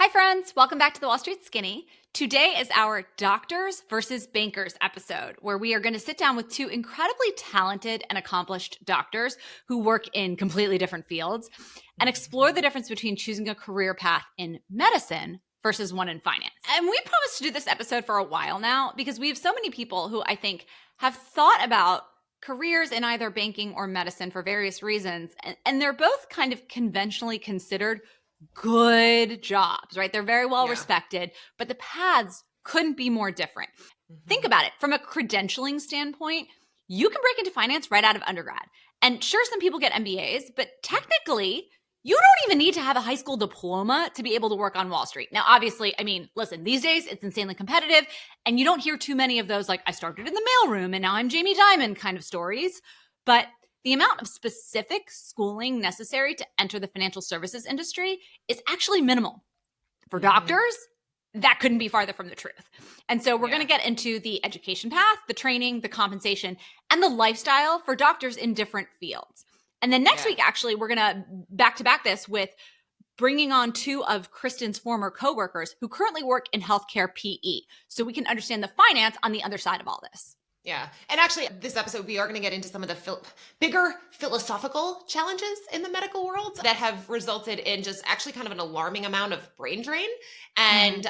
Hi, friends. Welcome back to the Wall Street Skinny. Today is our Doctors versus Bankers episode, where we are going to sit down with two incredibly talented and accomplished doctors who work in completely different fields and explore the difference between choosing a career path in medicine versus one in finance. And we promised to do this episode for a while now because we have so many people who I think have thought about careers in either banking or medicine for various reasons, and they're both kind of conventionally considered good jobs, right? They're very well respected, but the paths couldn't be more different. Think about it. From a credentialing standpoint, you can break into finance right out of undergrad. And sure, some people get MBAs, but technically, you don't even need to have a high school diploma to be able to work on Wall Street. Now, obviously, I mean, listen, these days it's insanely competitive, and you don't hear too many of those like, I started in the mailroom and now I'm Jamie Dimon kind of stories. But the amount of specific schooling necessary to enter the financial services industry is actually minimal. For doctors, that couldn't be farther from the truth. And so we're going to get into the education path, the training, the compensation, and the lifestyle for doctors in different fields. And then next week, actually, we're going to back-to-back this with bringing on two of Kristen's former coworkers who currently work in healthcare PE, so we can understand the finance on the other side of all this. Yeah. And actually, this episode, we are going to get into some of the bigger philosophical challenges in the medical world that have resulted in just actually kind of an alarming amount of brain drain. And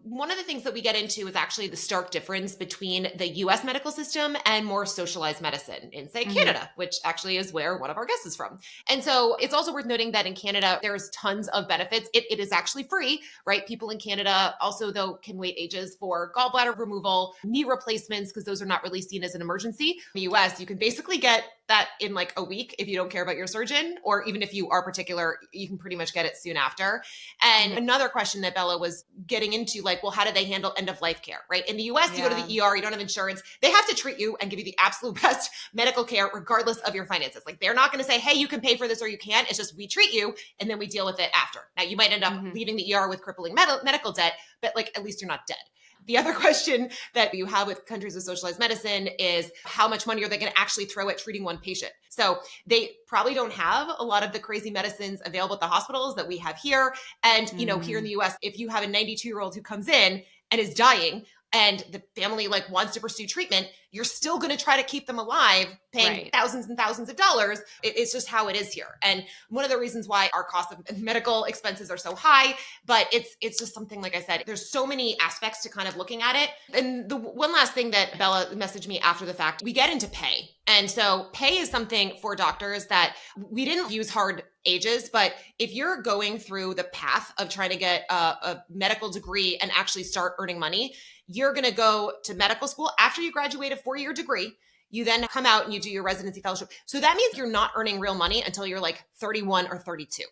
one of the things that we get into is actually the stark difference between the US medical system and more socialized medicine in, say, Canada, which actually is where one of our guests is from. And so it's also worth noting that in Canada, there's tons of benefits. It is actually free, right? People in Canada also, though, can wait ages for gallbladder removal, knee replacements, because those are not really seen as an emergency. In the US, you can basically get that in like a week if you don't care about your surgeon, or even if you are particular, you can pretty much get it soon after. And another question that Bella was getting into, like, well, how do they handle end of life care, right? In the US, you go to the ER, you don't have insurance. They have to treat you and give you the absolute best medical care, regardless of your finances. Like, they're not going to say, hey, you can pay for this or you can't. It's just, we treat you and then we deal with it after. Now, you might end up leaving the ER with crippling medical debt, but like, at least you're not dead. The other question that you have with countries with socialized medicine is how much money are they going to actually throw at treating one patient? So they probably don't have a lot of the crazy medicines available at the hospitals that we have here. And, you know, here in the US, if you have a 92-year-old who comes in and is dying and the family like wants to pursue treatment, you're still going to try to keep them alive, paying thousands and thousands of dollars. It's just how it is here. And one of the reasons why our cost of medical expenses are so high, but it's just something, like I said, there's so many aspects to kind of looking at it. And the one last thing that Bella messaged me after the fact, we get into pay. And so pay is something for doctors that we didn't use hard ages, but if you're going through the path of trying to get a medical degree and actually start earning money, you're going to go to medical school after you graduate a 4-year degree. You then come out and you do your residency fellowship. So that means you're not earning real money until you're like 31 or 32.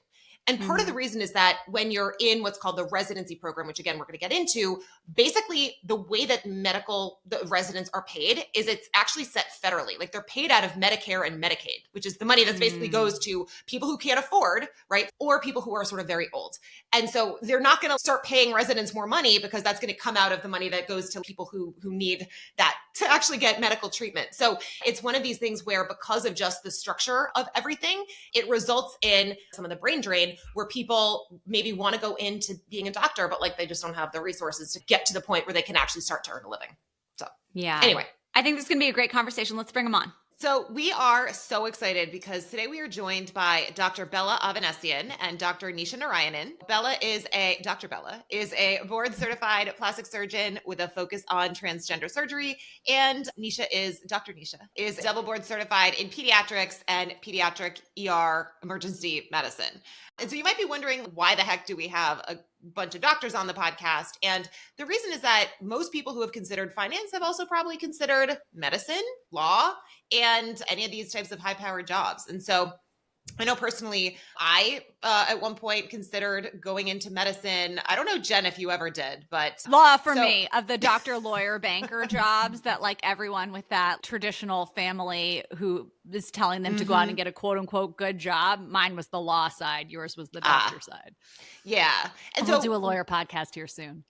And part of the reason is that when you're in what's called the residency program, which again, we're going to get into, basically the way that the residents are paid is it's actually set federally. Like, they're paid out of Medicare and Medicaid, which is the money that basically goes to people who can't afford, right? Or people who are sort of very old. And so they're not going to start paying residents more money because that's going to come out of the money that goes to people who need that to actually get medical treatment. So it's one of these things where, because of just the structure of everything, it results in some of the brain drain where people maybe want to go into being a doctor, but like they just don't have the resources to get to the point where they can actually start to earn a living. So anyway, I think this is going to be a great conversation. Let's bring them on. So we are so excited because today we are joined by Dr. Bella Avanessian and Dr. Nisha Narayanan. Dr. Bella is a board-certified plastic surgeon with a focus on transgender surgery, and Dr. Nisha is double board-certified in pediatrics and pediatric ER emergency medicine. And so you might be wondering, why the heck do we have a bunch of doctors on the podcast? And the reason is that most people who have considered finance have also probably considered medicine, law, and any of these types of high-powered jobs. And so I know personally, I at one point considered going into medicine. I don't know, Jen, if you ever did, but law for me, of the doctor, lawyer, banker jobs that like everyone with that traditional family who is telling them to go out and get a quote unquote good job. Mine was the law side. Yours was the doctor side. Yeah. And we'll do a lawyer podcast here soon.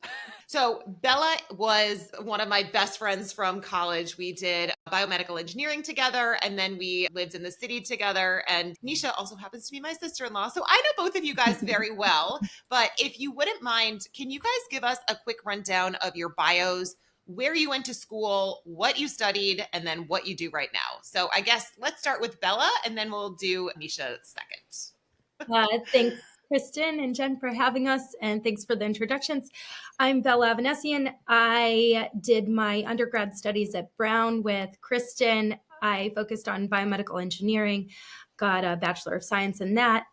So Bella was one of my best friends from college. We did biomedical engineering together, and then we lived in the city together. And Nisha also happens to be my sister-in-law. So I know both of you guys very well. But if you wouldn't mind, can you guys give us a quick rundown of your bios, where you went to school, what you studied, and then what you do right now? So I guess let's start with Bella, and then we'll do Nisha second. Thanks, Kristen and Jen, for having us, and thanks for the introductions. I'm Bella Avanessian. I did my undergrad studies at Brown with Kristen. I focused on biomedical engineering, got a Bachelor of Science in that,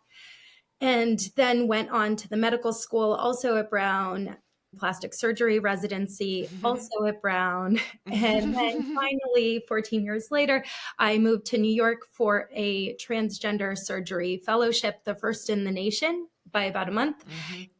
and then went on to the medical school, also at Brown, plastic surgery residency, also at Brown. And then finally, 14 years later, I moved to New York for a transgender surgery fellowship, the first in the nation by about a month.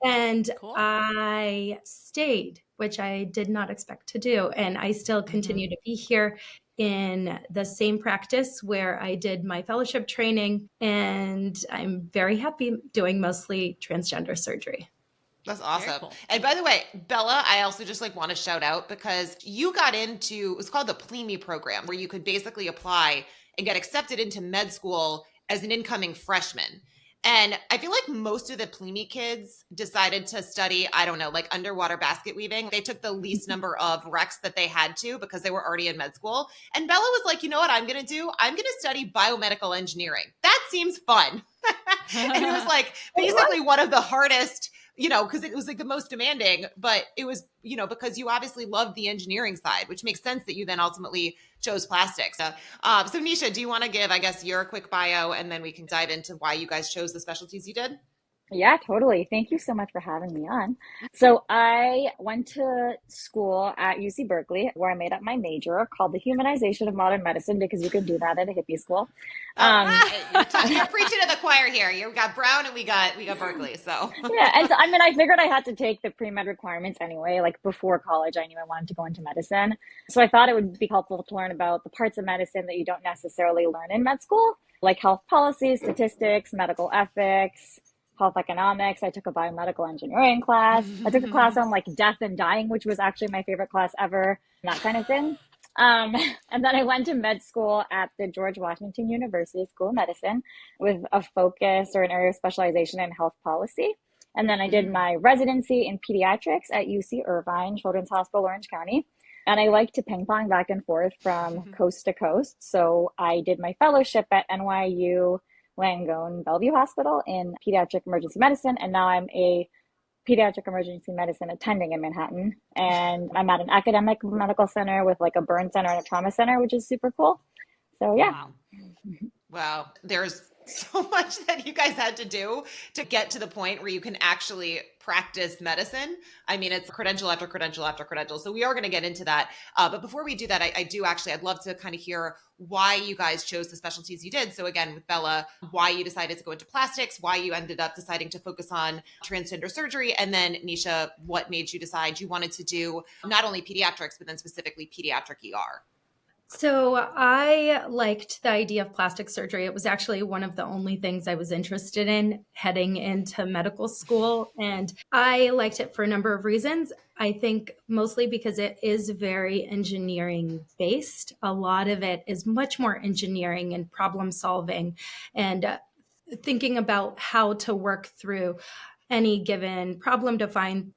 And Cool. I stayed, which I did not expect to do. And I still continue to be here in the same practice where I did my fellowship training. And I'm very happy doing mostly transgender surgery. That's awesome. Cool. And by the way, Bella, I also just like want to shout out because you got into, it's called the PLEMI program, where you could basically apply and get accepted into med school as an incoming freshman. And I feel like most of the PLEMI kids decided to study, I don't know, like underwater basket weaving. They took the least number of recs that they had to because they were already in med school. And Bella was like, you know what I'm going to do? I'm going to study biomedical engineering. That seems fun. And it was like basically one of the hardest, because it was like the most demanding, but it was, because you obviously loved the engineering side, which makes sense that you then ultimately chose plastics. So Nisha, do you want to give, I guess, your quick bio, and then we can dive into why you guys chose the specialties you did? Yeah, totally. Thank you so much for having me on. So I went to school at UC Berkeley where I made up my major called the humanization of modern medicine because you can do that at a hippie school. You're preaching to the choir here. You got Brown and we got Berkeley. So Yeah, and so I figured I had to take the pre-med requirements anyway. Like before college, I knew I wanted to go into medicine. So I thought it would be helpful to learn about the parts of medicine that you don't necessarily learn in med school, like health policy, statistics, medical ethics, health economics. I took a biomedical engineering class. I took a class on like death and dying, which was actually my favorite class ever, that kind of thing. And then I went to med school at the George Washington University School of Medicine with a focus or an area of specialization in health policy. And then I did my residency in pediatrics at UC Irvine Children's Hospital, Orange County. And I like to ping pong back and forth from coast to coast. So I did my fellowship at NYU Langone Bellevue Hospital in pediatric emergency medicine. And now I'm a pediatric emergency medicine attending in Manhattan. And I'm at an academic medical center with like a burn center and a trauma center, which is super cool. So yeah. Wow. There's so much that you guys had to do to get to the point where you can actually practice medicine. I mean, it's credential after credential after credential. So we are going to get into that. But before we do that, I'd love to kind of hear why you guys chose the specialties you did. So again, with Bella, why you decided to go into plastics, why you ended up deciding to focus on transgender surgery. And then Nisha, what made you decide you wanted to do not only pediatrics, but then specifically pediatric ER? So I liked the idea of plastic surgery. It was actually one of the only things I was interested in heading into medical school. And I liked it for a number of reasons. I think mostly because it is very engineering based. A lot of it is much more engineering and problem solving and thinking about how to work through any given problem to find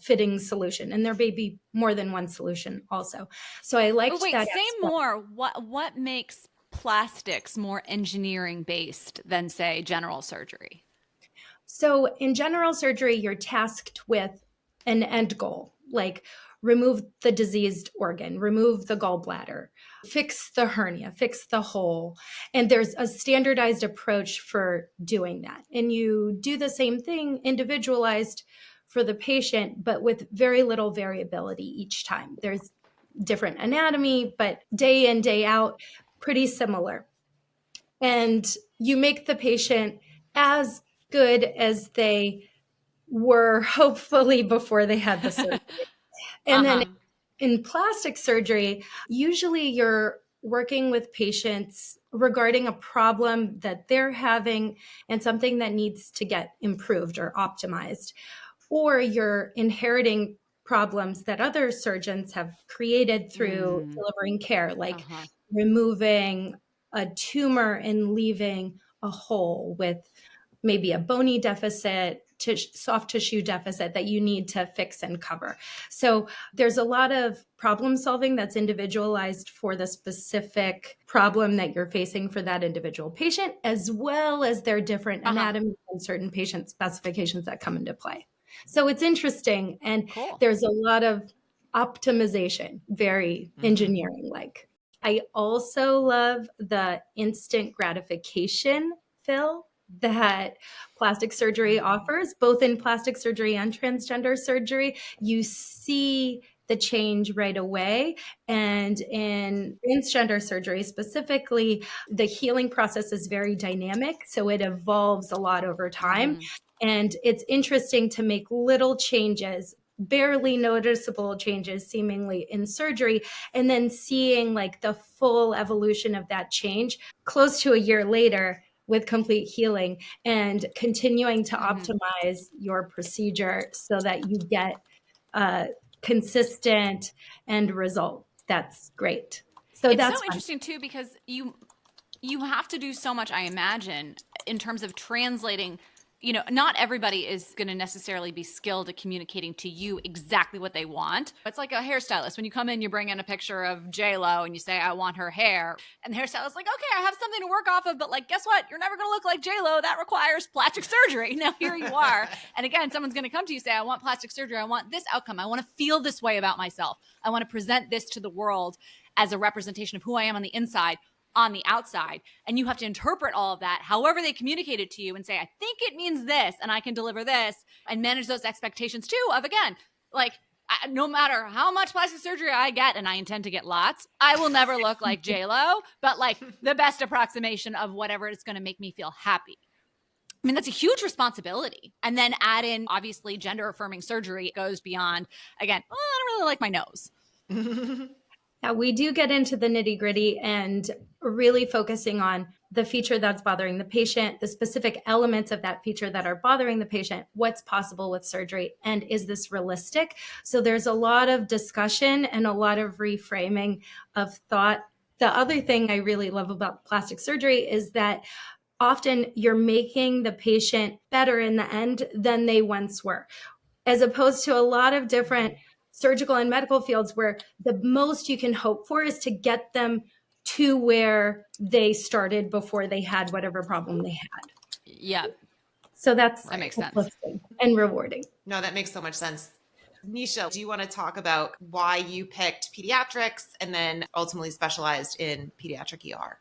fitting solution, and there may be more than one solution also. So I liked that. Say more. What makes plastics more engineering based than say general surgery? So in general surgery, you're tasked with an end goal, like remove the diseased organ, remove the gallbladder, fix the hernia, fix the hole. And there's a standardized approach for doing that. And you do the same thing individualized for the patient, but with very little variability each time. There's different anatomy, but day in, day out, pretty similar. And you make the patient as good as they were hopefully before they had the surgery. And then in plastic surgery, usually you're working with patients regarding a problem that they're having and something that needs to get improved or optimized. Or you're inheriting problems that other surgeons have created through delivering care, like removing a tumor and leaving a hole with maybe a bony deficit, soft tissue deficit that you need to fix and cover. So there's a lot of problem solving that's individualized for the specific problem that you're facing for that individual patient, as well as their different anatomy and certain patient specifications that come into play. So it's interesting. And there's a lot of optimization, very engineering-like. I also love the instant gratification, Phil, that plastic surgery offers, both in plastic surgery and transgender surgery. You see the change right away. And in transgender surgery specifically, the healing process is very dynamic. So it evolves a lot over time. And it's interesting to make little changes, barely noticeable changes seemingly in surgery, and then seeing like the full evolution of that change close to a year later with complete healing, and continuing to optimize your procedure so that you get a consistent end result. That's great. So it's that's so interesting too, because you have to do so much, I imagine, in terms of translating. Not everybody is going to necessarily be skilled at communicating to you exactly what they want. It's like a hairstylist. When you come in, you bring in a picture of J-Lo and you say, I want her hair. And the hairstylist's like, okay, I have something to work off of, but like, guess what? You're never going to look like J-Lo. That requires plastic surgery. Now here you are. And again, someone's going to come to you, say, I want plastic surgery. I want this outcome. I want to feel this way about myself. I want to present this to the world as a representation of who I am on the inside, on the outside. And you have to interpret all of that however they communicate it to you and say, I think it means this and I can deliver this, and manage those expectations too of, again, like, no matter how much plastic surgery I get, and I intend to get lots, I will never look like J-Lo, but like the best approximation of whatever is going to make me feel happy. I mean, that's a huge responsibility. And then add in, obviously, gender affirming surgery goes beyond, again, I don't really like my nose. Yeah, we do get into the nitty gritty and really focusing on the feature that's bothering the patient, the specific elements of that feature that are bothering the patient, what's possible with surgery, and is this realistic? So there's a lot of discussion and a lot of reframing of thought. The other thing I really love about plastic surgery is that often you're making the patient better in the end than they once were, as opposed to a lot of different surgical and medical fields where the most you can hope for is to get them to where they started before they had whatever problem they had. Yeah. So that makes sense. And rewarding. No, that makes so much sense. Nisha, do you want to talk about why you picked pediatrics and then ultimately specialized in pediatric ER?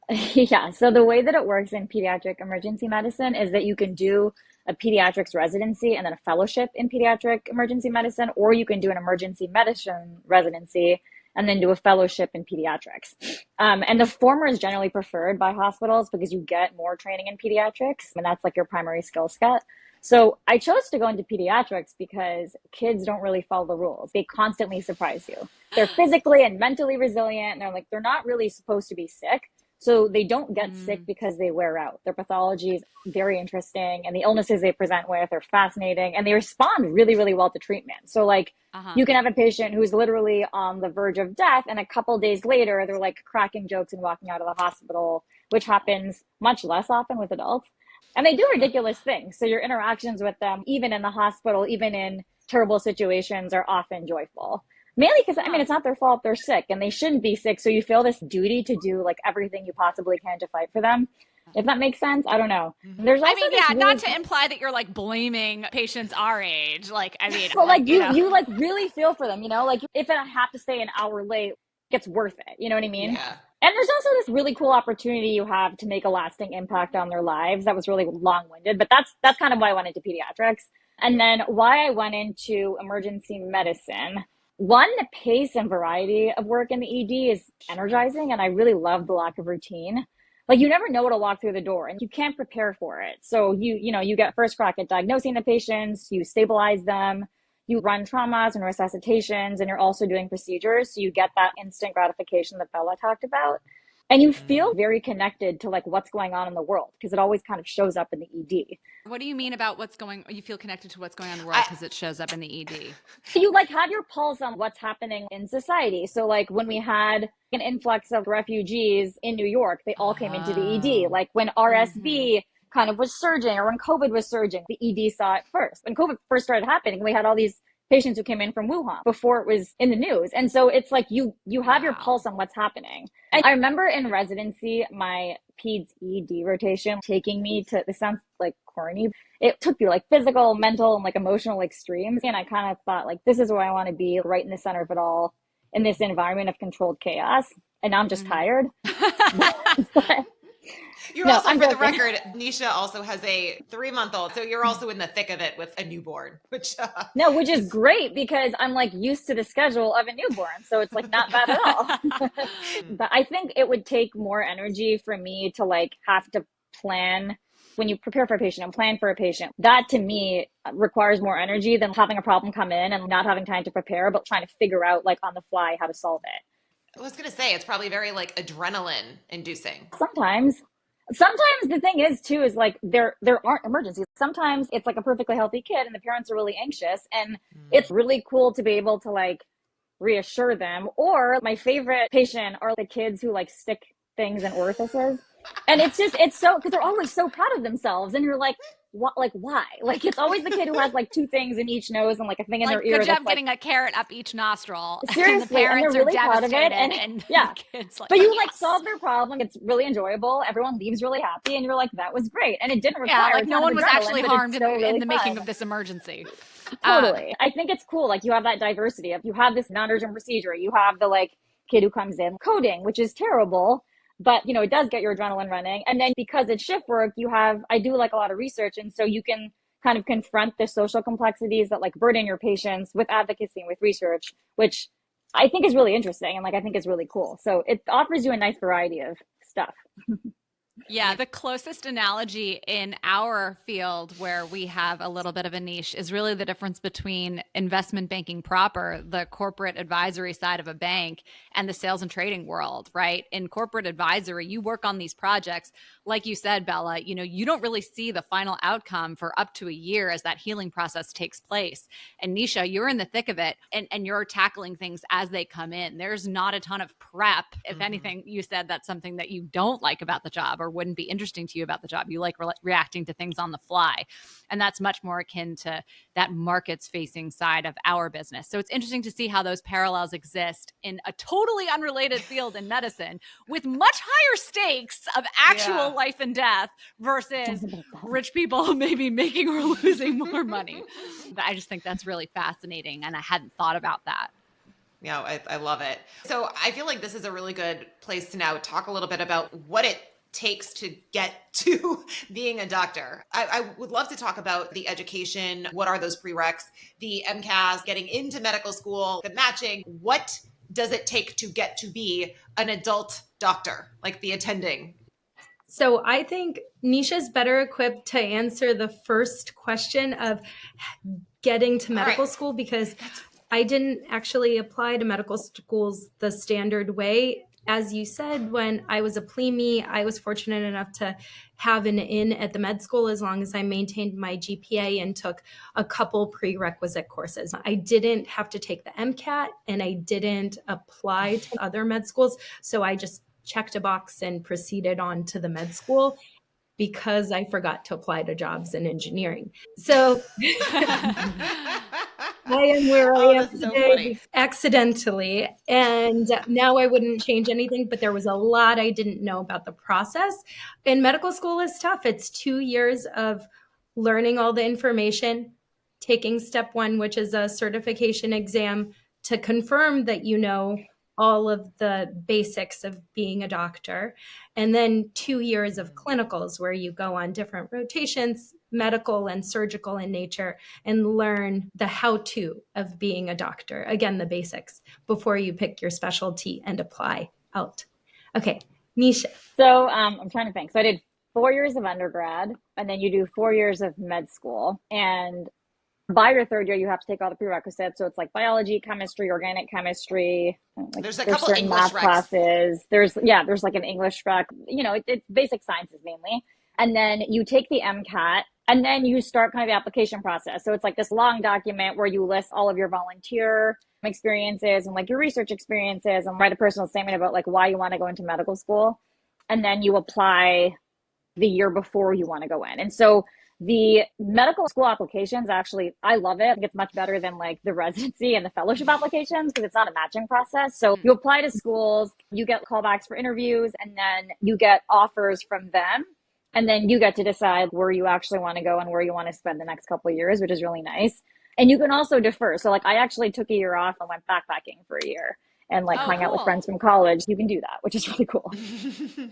Yeah. So the way that it works in pediatric emergency medicine is that you can do a pediatrics residency and then a fellowship in pediatric emergency medicine, or you can do an emergency medicine residency and then do a fellowship in pediatrics. And the former is generally preferred by hospitals because you get more training in pediatrics, and that's like your primary skill set. So I chose to go into pediatrics because kids don't really follow the rules. They constantly surprise you. They're physically and mentally resilient, and they're not really supposed to be sick. So they don't get sick because they wear out. Their pathology is very interesting, and the illnesses they present with are fascinating, and they respond really, really well to treatment. So like you can have a patient who's literally on the verge of death, and a couple days later, they're like cracking jokes and walking out of the hospital, which happens much less often with adults. And they do ridiculous things. So your interactions with them, even in the hospital, even in terrible situations, are often joyful. Mainly because, I mean, it's not their fault they're sick, and they shouldn't be sick. So you feel this duty to do like everything you possibly can to fight for them. If that makes sense, I don't know. There's also not to imply that you're like blaming patients our age. Like, I mean, well, like you like really feel for them, like if I have to stay an hour late, it's worth it. You know what I mean? Yeah. And there's also this really cool opportunity you have to make a lasting impact on their lives. That was really long-winded, but that's kind of why I went into pediatrics. And then why I went into emergency medicine. One, the pace and variety of work in the ED is energizing, and I really love the lack of routine. Like, you never know what'll walk through the door, and you can't prepare for it. So you get first crack at diagnosing the patients, you stabilize them, you run traumas and resuscitations, and you're also doing procedures. So you get that instant gratification that Bella talked about. And you feel very connected to like what's going on in the world because it always kind of shows up in the ED. What do you mean about you feel connected to what's going on in the world because it shows up in the ED? You like have your pulse on what's happening in society. So like when we had an influx of refugees in New York, they all came into the ED. Like when RSV kind of was surging or when COVID was surging, the ED saw it first. When COVID first started happening, we had all these patients who came in from Wuhan before it was in the news. And so it's like you have your pulse on what's happening. And I remember in residency, my peds ED rotation taking me to, this sounds like corny, it took me like physical, mental, and like emotional extremes. And I kind of thought like, this is where I want to be, right in the center of it all, in this environment of controlled chaos. And now I'm just tired. You're also, for the record, Nisha also has a 3-month-old. So you're also in the thick of it with a newborn, which which is great because I'm like used to the schedule of a newborn. So it's like not bad at all. But I think it would take more energy for me to like have to plan when you prepare for a patient and plan for a patient. That to me requires more energy than having a problem come in and not having time to prepare, but trying to figure out like on the fly how to solve it. I was going to say, it's probably very like adrenaline inducing. Sometimes the thing is too, is like there aren't emergencies. Sometimes it's like a perfectly healthy kid and the parents are really anxious and it's really cool to be able to like reassure them. Or my favorite patient are the kids who like stick things in orifices. And it's so, because they're always so proud of themselves. And you're like, what, like, why? Like, it's always the kid who has like 2 things in each nose and like a thing in like, their ear. Good job that's getting like, a carrot up each nostril. Seriously, and the parents and they're really are proud of it. devastated. And the kids like, but you like solve their problem. It's really enjoyable. Everyone leaves really happy. And you're like, that was great. And it didn't require like no one was actually harmed in the making of this emergency. Totally. I think it's cool. Like you have that diversity of, you have this non-urgent procedure. You have the like kid who comes in coding, which is terrible, but you know, it does get your adrenaline running. And then because it's shift work, I do like a lot of research. And so you can kind of confront the social complexities that like burden your patients with advocacy and with research, which I think is really interesting. And like, I think is really cool. So it offers you a nice variety of stuff. Yeah, the closest analogy in our field where we have a little bit of a niche is really the difference between investment banking proper, the corporate advisory side of a bank, and the sales and trading world, right? In corporate advisory, you work on these projects. Like you said, Bella, you don't really see the final outcome for up to a year as that healing process takes place. And Nisha, you're in the thick of it and you're tackling things as they come in. There's not a ton of prep. If anything, you said that's something that you don't like about the job or wouldn't be interesting to you about the job. You like reacting to things on the fly. And that's much more akin to that markets facing side of our business. So it's interesting to see how those parallels exist in a totally unrelated field in medicine with much higher stakes of actual life and death versus rich people maybe making or losing more money. But I just think that's really fascinating. And I hadn't thought about that. Yeah, I love it. So I feel like this is a really good place to now talk a little bit about what it takes to get to being a doctor. I would love to talk about the education. What are those prereqs? The MCAS, getting into medical school, the matching. What does it take to get to be an adult doctor, like the attending? So I think Nisha's better equipped to answer the first question of getting to medical school because I didn't actually apply to medical schools the standard way. As you said, when I was a plebe, I was fortunate enough to have an in at the med school as long as I maintained my GPA and took a couple prerequisite courses. I didn't have to take the MCAT and I didn't apply to other med schools. So I just checked a box and proceeded on to the med school because I forgot to apply to jobs in engineering. So I am where I am today accidentally. And now I wouldn't change anything, but there was a lot I didn't know about the process. And medical school is tough. It's 2 years of learning all the information, taking step 1, which is a certification exam to confirm that you know all of the basics of being a doctor. And then 2 years of clinicals where you go on different rotations, medical and surgical in nature, and learn the how-to of being a doctor. Again, the basics before you pick your specialty and apply out. Okay, Nisha. So I'm trying to think. So I did 4 years of undergrad and then you do 4 years of med school. And By your third year, you have to take all the prerequisites. So it's like biology, chemistry, organic chemistry. Like There's a there's couple certain English math recs. classes. There's like an English rec. It's basic sciences mainly. And then you take the MCAT, and then you start kind of the application process. So it's like this long document where you list all of your volunteer experiences and like your research experiences, and write a personal statement about like why you want to go into medical school. And then you apply the year before you want to go in. And so the medical school applications, actually, I love it. I think it's much better than like the residency and the fellowship applications because it's not a matching process. So you apply to schools, you get callbacks for interviews, and then you get offers from them. And then you get to decide where you actually want to go and where you want to spend the next couple of years, which is really nice. And you can also defer. So like I actually took a year off and went backpacking for a year and like hung out with friends from college. You can do that, which is really cool.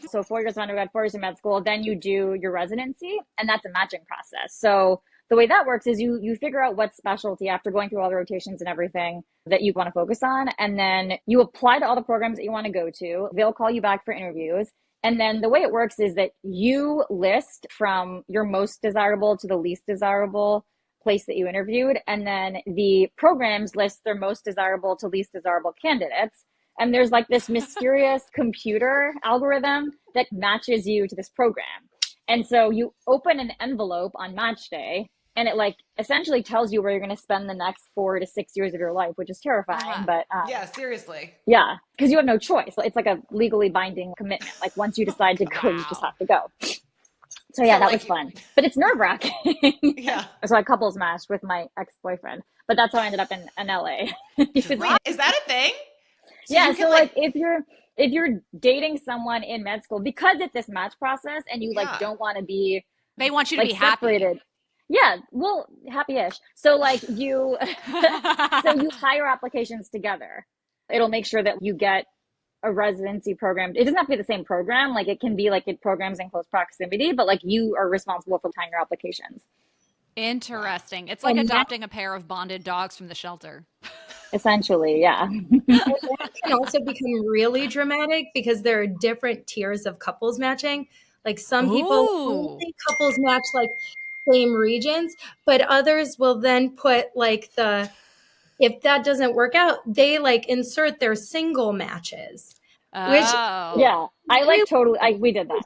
So 4 years of undergrad, 4 years in med school, then you do your residency, and that's a matching process. So the way that works is you figure out what specialty after going through all the rotations and everything that you want to focus on. And then you apply to all the programs that you want to go to. They'll call you back for interviews. And then the way it works is that you list from your most desirable to the least desirable place that you interviewed. And then the programs list their most desirable to least desirable candidates. And there's like this mysterious computer algorithm that matches you to this program. And so you open an envelope on match day, and it like essentially tells you where you're going to spend the next 4 to 6 years of your life, which is terrifying. But yeah, seriously. Yeah, because you have no choice. It's like a legally binding commitment. Like once you decide to go, you just have to go. So yeah, that was fun, but it's nerve wracking. Yeah. So I couples matched with my ex-boyfriend, but that's how I ended up in LA. Wait, is that a thing? So yeah. So like if you're dating someone in med school, because it's this match process and you like don't want to be, they want you to like, be separated. Happy. Yeah, well, happy-ish. So like so you hire applications together. It'll make sure that you get a residency program. It doesn't have to be the same program. Like it can be like it programs in close proximity, but like you are responsible for tying your applications. Interesting. It's like adopting a pair of bonded dogs from the shelter. Essentially, yeah. That can also become really dramatic because there are different tiers of couples matching. Like some people only couples match like same regions, but others will then put like if that doesn't work out, they like insert their single matches. Which yeah, I like totally. We did that.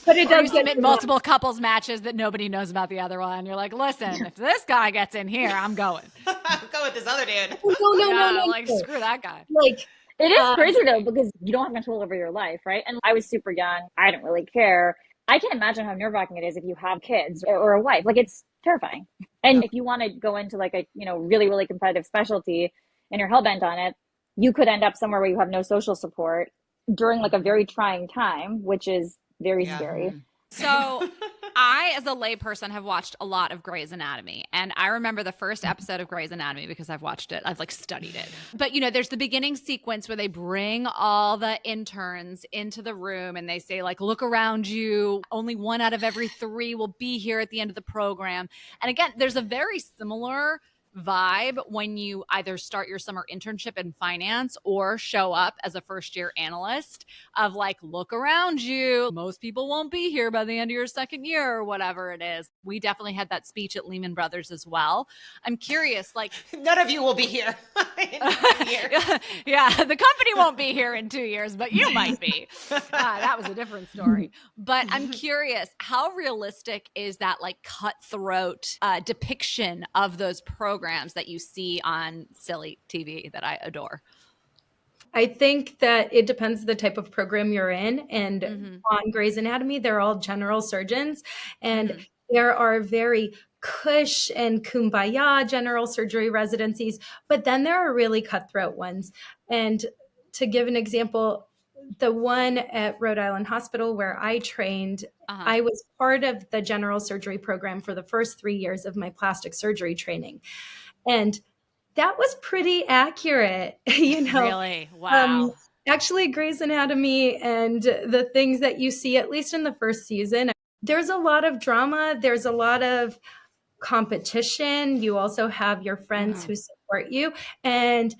But it does submit multiple couples matches that nobody knows about the other one. You're like, listen, if this guy gets in here, I'm going. I'm going with this other dude. No. Like, screw that guy. Like, it is crazy though, because you don't have control over your life, right? And I was super young. I didn't really care. I can't imagine how nerve-wracking it is if you have kids or a wife. Like it's terrifying. And if you want to go into like a, really, really competitive specialty and you're hell-bent on it, you could end up somewhere where you have no social support during like a very trying time, which is very scary. So I, as a layperson, have watched a lot of Grey's Anatomy. And I remember the first episode of Grey's Anatomy because I've watched it. I've like studied it. But, there's the beginning sequence where they bring all the interns into the room and they say like, look around you. Only 1 out of every 3 will be here at the end of the program. And again, there's a very similar vibe when you either start your summer internship in finance or show up as a first-year analyst of like, look around you. Most people won't be here by the end of your second year or whatever it is. We definitely had that speech at Lehman Brothers as well. I'm curious, like none of you will be here in 1 year. Yeah, the company won't be here in 2 years, but you might be. That was a different story. But I'm curious, how realistic is that like cutthroat depiction of those programs that you see on silly TV that I adore? I think that it depends the type of program you're in. And on Grey's Anatomy, they're all general surgeons. And there are very cush and kumbaya general surgery residencies. But then there are really cutthroat ones. And to give an example, the one at Rhode Island Hospital where I trained, I was part of the general surgery program for the first 3 years of my plastic surgery training. And that was pretty accurate, Really? Wow. Actually, Grey's Anatomy and the things that you see, at least in the first season, there's a lot of drama. There's a lot of competition. You also have your friends who support you. And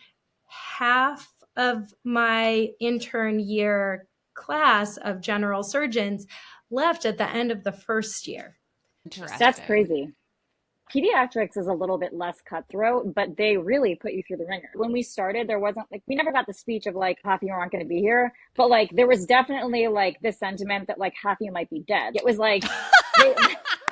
half of my intern year class of general surgeons left at the end of the first year. Interesting. That's crazy. Pediatrics is a little bit less cutthroat, but they really put you through the ringer. When we started, there wasn't like, we never got the speech of like, half of you aren't going to be here, but like, there was definitely like this sentiment that like half of you might be dead. It was like, they,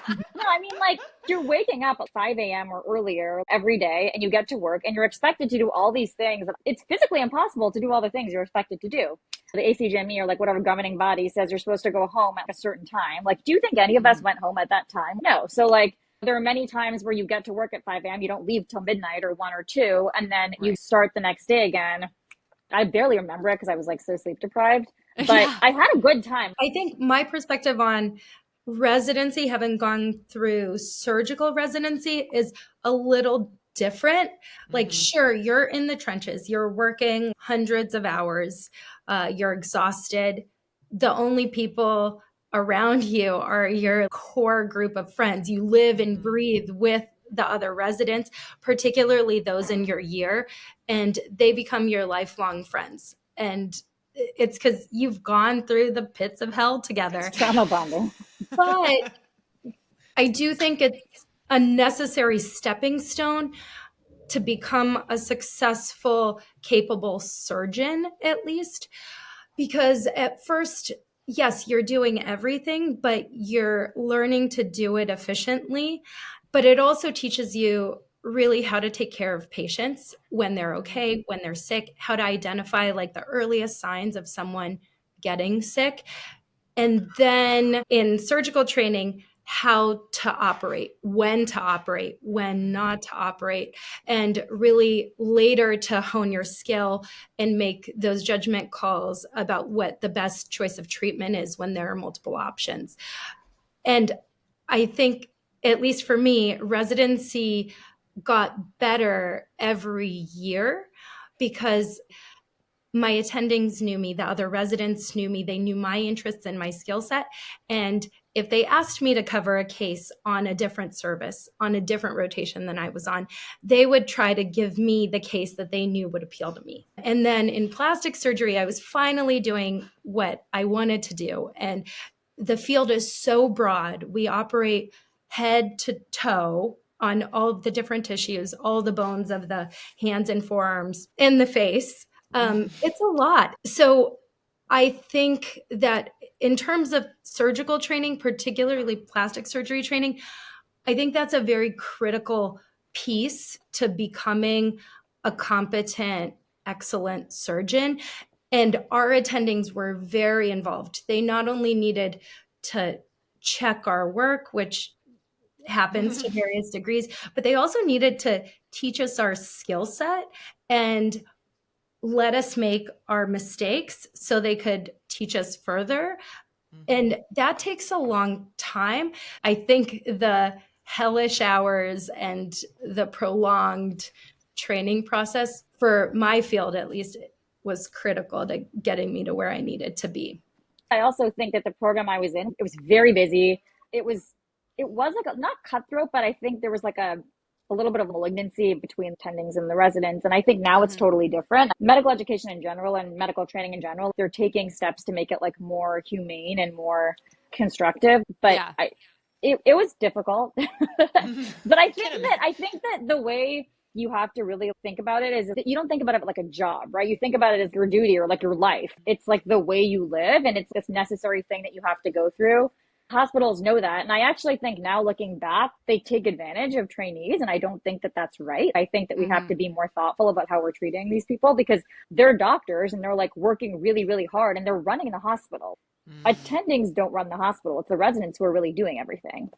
no, I mean, like, you're waking up at 5 a.m. or earlier every day and you get to work and you're expected to do all these things. It's physically impossible to do all the things you're expected to do. The ACGME or like whatever governing body says you're supposed to go home at a certain time. Like, do you think any of us went home at that time? No. So like, there are many times where you get to work at 5 a.m. You don't leave till midnight or 1 or 2, and then you start the next day again. I barely remember it because I was like so sleep deprived, but I had a good time. I think my perspective on residency, having gone through surgical residency, is a little different. Like, sure, you're in the trenches, you're working hundreds of hours, you're exhausted. The only people around you are your core group of friends. You live and breathe with the other residents, particularly those in your year, and they become your lifelong friends. And it's because you've gone through the pits of hell together. It's trauma bonding. But I do think it's a necessary stepping stone to become a successful, capable surgeon, at least. Because at first, yes, you're doing everything, but you're learning to do it efficiently. But it also teaches you really how to take care of patients when they're okay, when they're sick, how to identify like the earliest signs of someone getting sick. And then in surgical training, how to operate, when not to operate, and really later to hone your skill and make those judgment calls about what the best choice of treatment is when there are multiple options. And I think, at least for me, residency got better every year because my attendings knew me, the other residents knew me, they knew my interests and my skill set. And if they asked me to cover a case on a different service, on a different rotation than I was on, they would try to give me the case that they knew would appeal to me. And then in plastic surgery, I was finally doing what I wanted to do. And the field is so broad. We operate head to toe on all the different tissues, all the bones of the hands and forearms, and the face. It's a lot. So I think that in terms of surgical training, particularly plastic surgery training, I think that's a very critical piece to becoming a competent, excellent surgeon. And our attendings were very involved. They not only needed to check our work, which happens to various degrees, but they also needed to teach us our skill set and let us make our mistakes so they could teach us further. And that takes a long time. I think the hellish hours and the prolonged training process, for my field at least, was critical to getting me to where I needed to be. I also think that the program I was in, it was very busy. It was like not cutthroat, but I think there was like a little bit of malignancy between attendings and the residents. And I think now it's totally different. Medical education in general and medical training in general, they're taking steps to make it like more humane and more constructive. But it was difficult. But I think that the way you have to really think about it is that you don't think about it like a job, right? You think about it as your duty or like your life. It's like the way you live, and it's this necessary thing that you have to go through. Hospitals know that. And I actually think now looking back, they take advantage of trainees. And I don't think that that's right. I think that we have to be more thoughtful about how we're treating these people because they're doctors and they're like working really, really hard and they're running the hospital. Attendings don't run the hospital. It's the residents who are really doing everything.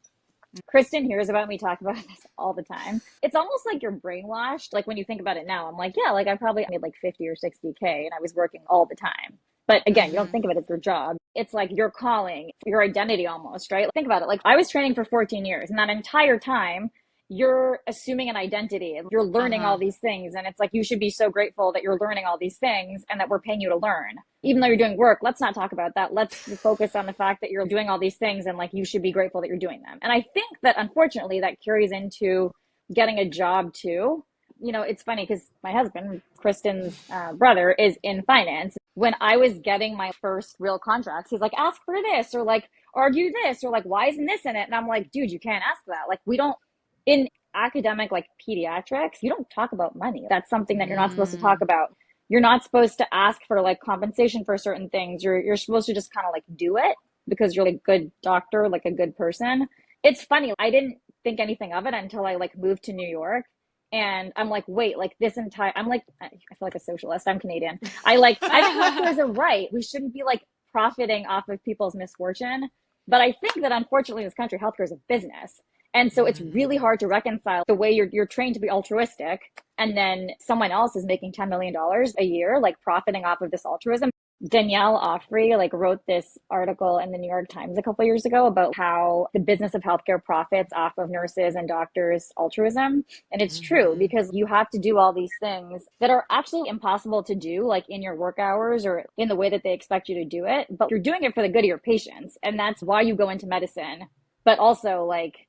Kristen hears about me talk about this all the time. It's almost like you're brainwashed. Like when you think about it now, I'm like, yeah, like I probably made like 50 or 60K and I was working all the time. But again, you don't think of it as your job. It's like your calling, your identity almost, right? Think about it. Like I was training for 14 years and that entire time you're assuming an identity and you're learning all these things. And it's like, you should be so grateful that you're learning all these things and that we're paying you to learn. Even though you're doing work, let's not talk about that. Let's focus on the fact that you're doing all these things and like, you should be grateful that you're doing them. And I think that unfortunately that carries into getting a job too. You know, it's funny because my husband, Kristen's brother, is in finance. When I was getting my first real contracts, he's like, ask for this, or like, argue this, or like, why isn't this in it? And I'm like, dude, you can't ask that. Like, we don't, in academic, like pediatrics, you don't talk about money. That's something that you're not supposed to talk about. You're not supposed to ask for like compensation for certain things. You're supposed to just kind of like do it because you're like a good doctor, like a good person. It's funny. I didn't think anything of it until I like moved to New York. And I'm like, wait, like this entire, I'm like, I feel like a socialist. I'm Canadian. I think healthcare is a right. We shouldn't be like profiting off of people's misfortune. But I think that unfortunately in this country, healthcare is a business. And so it's really hard to reconcile the way you're trained to be altruistic, and then someone else is making $10 million a year, like profiting off of this altruism. Danielle Offrey like wrote this article in the New York Times a couple of years ago about how the business of healthcare profits off of nurses and doctors' altruism. And it's true, because you have to do all these things that are absolutely impossible to do, like in your work hours or in the way that they expect you to do it. But you're doing it for the good of your patients. And that's why you go into medicine. But also like,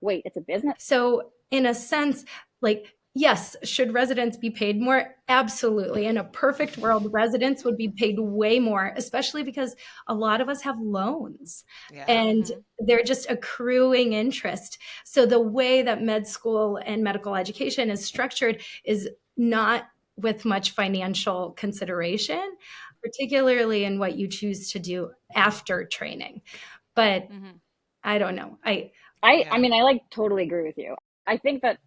wait, it's a business. So in a sense, like, yes, should residents be paid more? Absolutely. In a perfect world, residents would be paid way more, especially because a lot of us have loans and they're just accruing interest. So the way that med school and medical education is structured is not with much financial consideration, particularly in what you choose to do after training. But I don't know. I mean, I like totally agree with you. I think that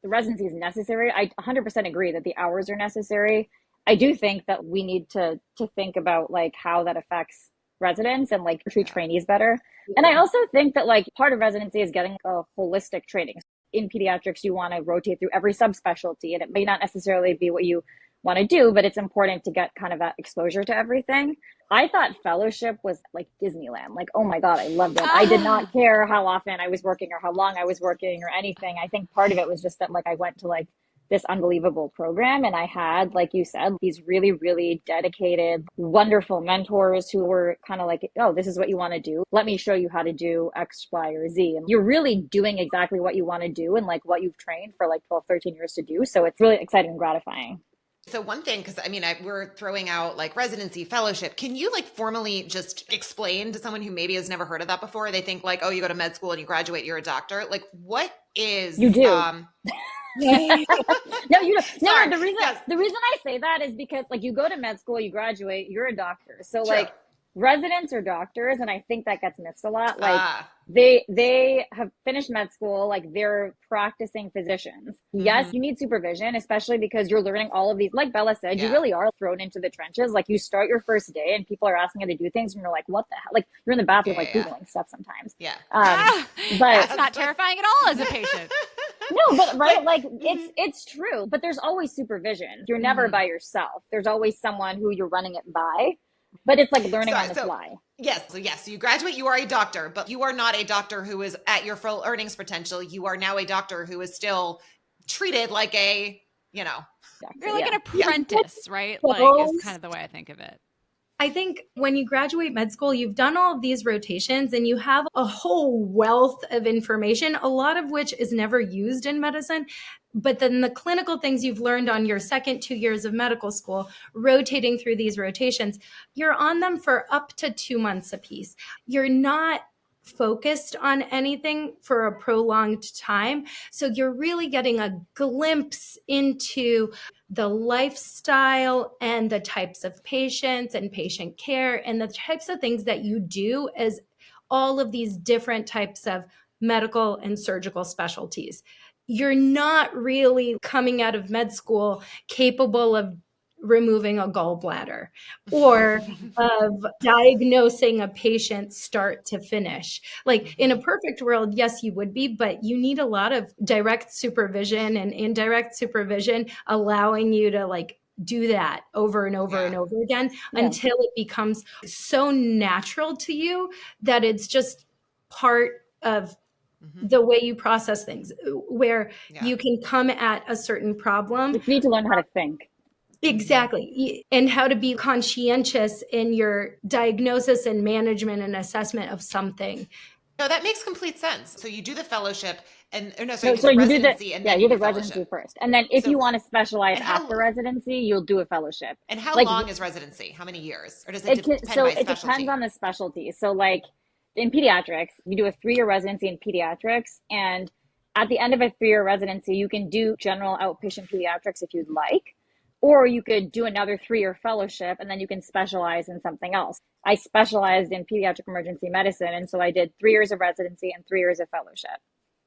the residency is necessary. I 100% agree that the hours are necessary. I do think that we need to think about like how that affects residents and like treat trainees better. And I also think that like part of residency is getting a holistic training. In pediatrics, you want to rotate through every subspecialty, and it may not necessarily be what you want to do, but it's important to get kind of that exposure to everything. I thought fellowship was like Disneyland. Like, oh my God, I loved it. I did not care how often I was working or how long I was working or anything. I think part of it was just that like I went to like this unbelievable program, and I had, like you said, these really, really dedicated, wonderful mentors who were kind of like, oh, this is what you want to do. Let me show you how to do X, Y, or Z. And you're really doing exactly what you want to do and like what you've trained for like 12, 13 years to do. So it's really exciting and gratifying. So one thing, because I mean, we're throwing out like residency, fellowship. Can you like formally just explain to someone who maybe has never heard of that before? They think like, oh, you go to med school and you graduate, you're a doctor. Like, what is you do? No, you don't. Sorry. No, the reason I say that is because like you go to med school, you graduate, you're a doctor. So like residents are doctors, and I think that gets missed a lot. Like they have finished med school, like they're practicing physicians. Yes, you need supervision, especially because you're learning all of these, like Bella said, you really are thrown into the trenches. Like you start your first day and people are asking you to do things and you're like, what the hell? Like you're in the bathroom like Googling stuff sometimes. But that's not terrifying at all as a patient. No, but right, like it's true. But there's always supervision. You're never by yourself. There's always someone who you're running it by. But it's like learning on the fly. Yes. So yes, you graduate, you are a doctor, but you are not a doctor who is at your full earnings potential. You are now a doctor who is still treated like a, you know. You're like an apprentice, right? Like is kind of the way I think of it. I think when you graduate med school, you've done all of these rotations and you have a whole wealth of information, a lot of which is never used in medicine. But then the clinical things you've learned on your second 2 years of medical school, rotating through these rotations, you're on them for up to 2 months apiece. You're not focused on anything for a prolonged time. So you're really getting a glimpse into the lifestyle and the types of patients and patient care and the types of things that you do as all of these different types of medical and surgical specialties. You're not really coming out of med school capable of removing a gallbladder or of diagnosing a patient start to finish. Like in a perfect world, yes, you would be, but you need a lot of direct supervision and indirect supervision allowing you to like do that over and over and over again until it becomes so natural to you that it's just part of the way you process things, where you can come at a certain problem. You need to learn how to think. Exactly. And how to be conscientious in your diagnosis and management and assessment of something. No, that makes complete sense. So you do the fellowship and you do the residency and then you do the residency first. And then if you want to specialize after residency, you'll do a fellowship. And how long is residency? How many years? Or does it depend by specialty? It depends on the specialty. So like in pediatrics, you do a 3-year residency in pediatrics. And at the end of a 3-year residency, you can do general outpatient pediatrics if you'd like, or you could do another 3-year fellowship and then you can specialize in something else. I specialized in pediatric emergency medicine. And so I did 3 years of residency and 3 years of fellowship.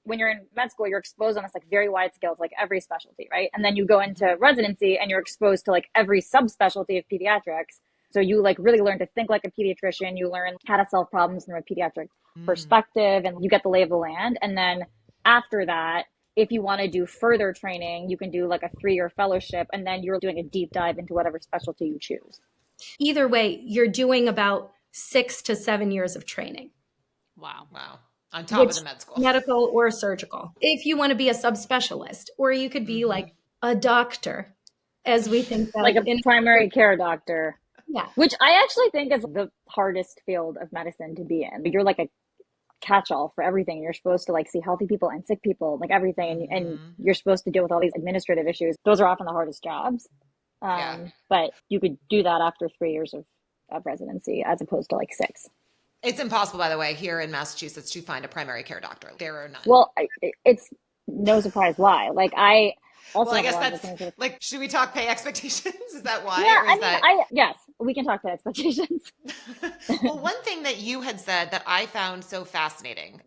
When you're in med school, you're exposed on this like very wide scale to like every specialty, right? And then you go into residency and you're exposed to like every subspecialty of pediatrics. So you like really learn to think like a pediatrician. You learn how to solve problems from a pediatric perspective, and you get the lay of the land. And then after that, if you want to do further training, you can do like a 3-year fellowship, and then you're doing a deep dive into whatever specialty you choose. Either way, you're doing about 6 to 7 years of training. Wow. On top of the med school. Medical or surgical. If you want to be a subspecialist, or you could be like a doctor, as we think that like a primary care doctor. Yeah. Which I actually think is the hardest field of medicine to be in. You're like a catch-all for everything. You're supposed to like see healthy people and sick people, like everything. And you're supposed to deal with all these administrative issues. Those are often the hardest jobs. But you could do that after 3 years of residency as opposed to like 6. It's impossible, by the way, here in Massachusetts to find a primary care doctor. There are none. Well, it's no surprise why. Like I also, well, I guess that's like, should we talk pay expectations? Is that why? Yeah, yes, we can talk pay expectations. Well, one thing that you had said that I found so fascinating,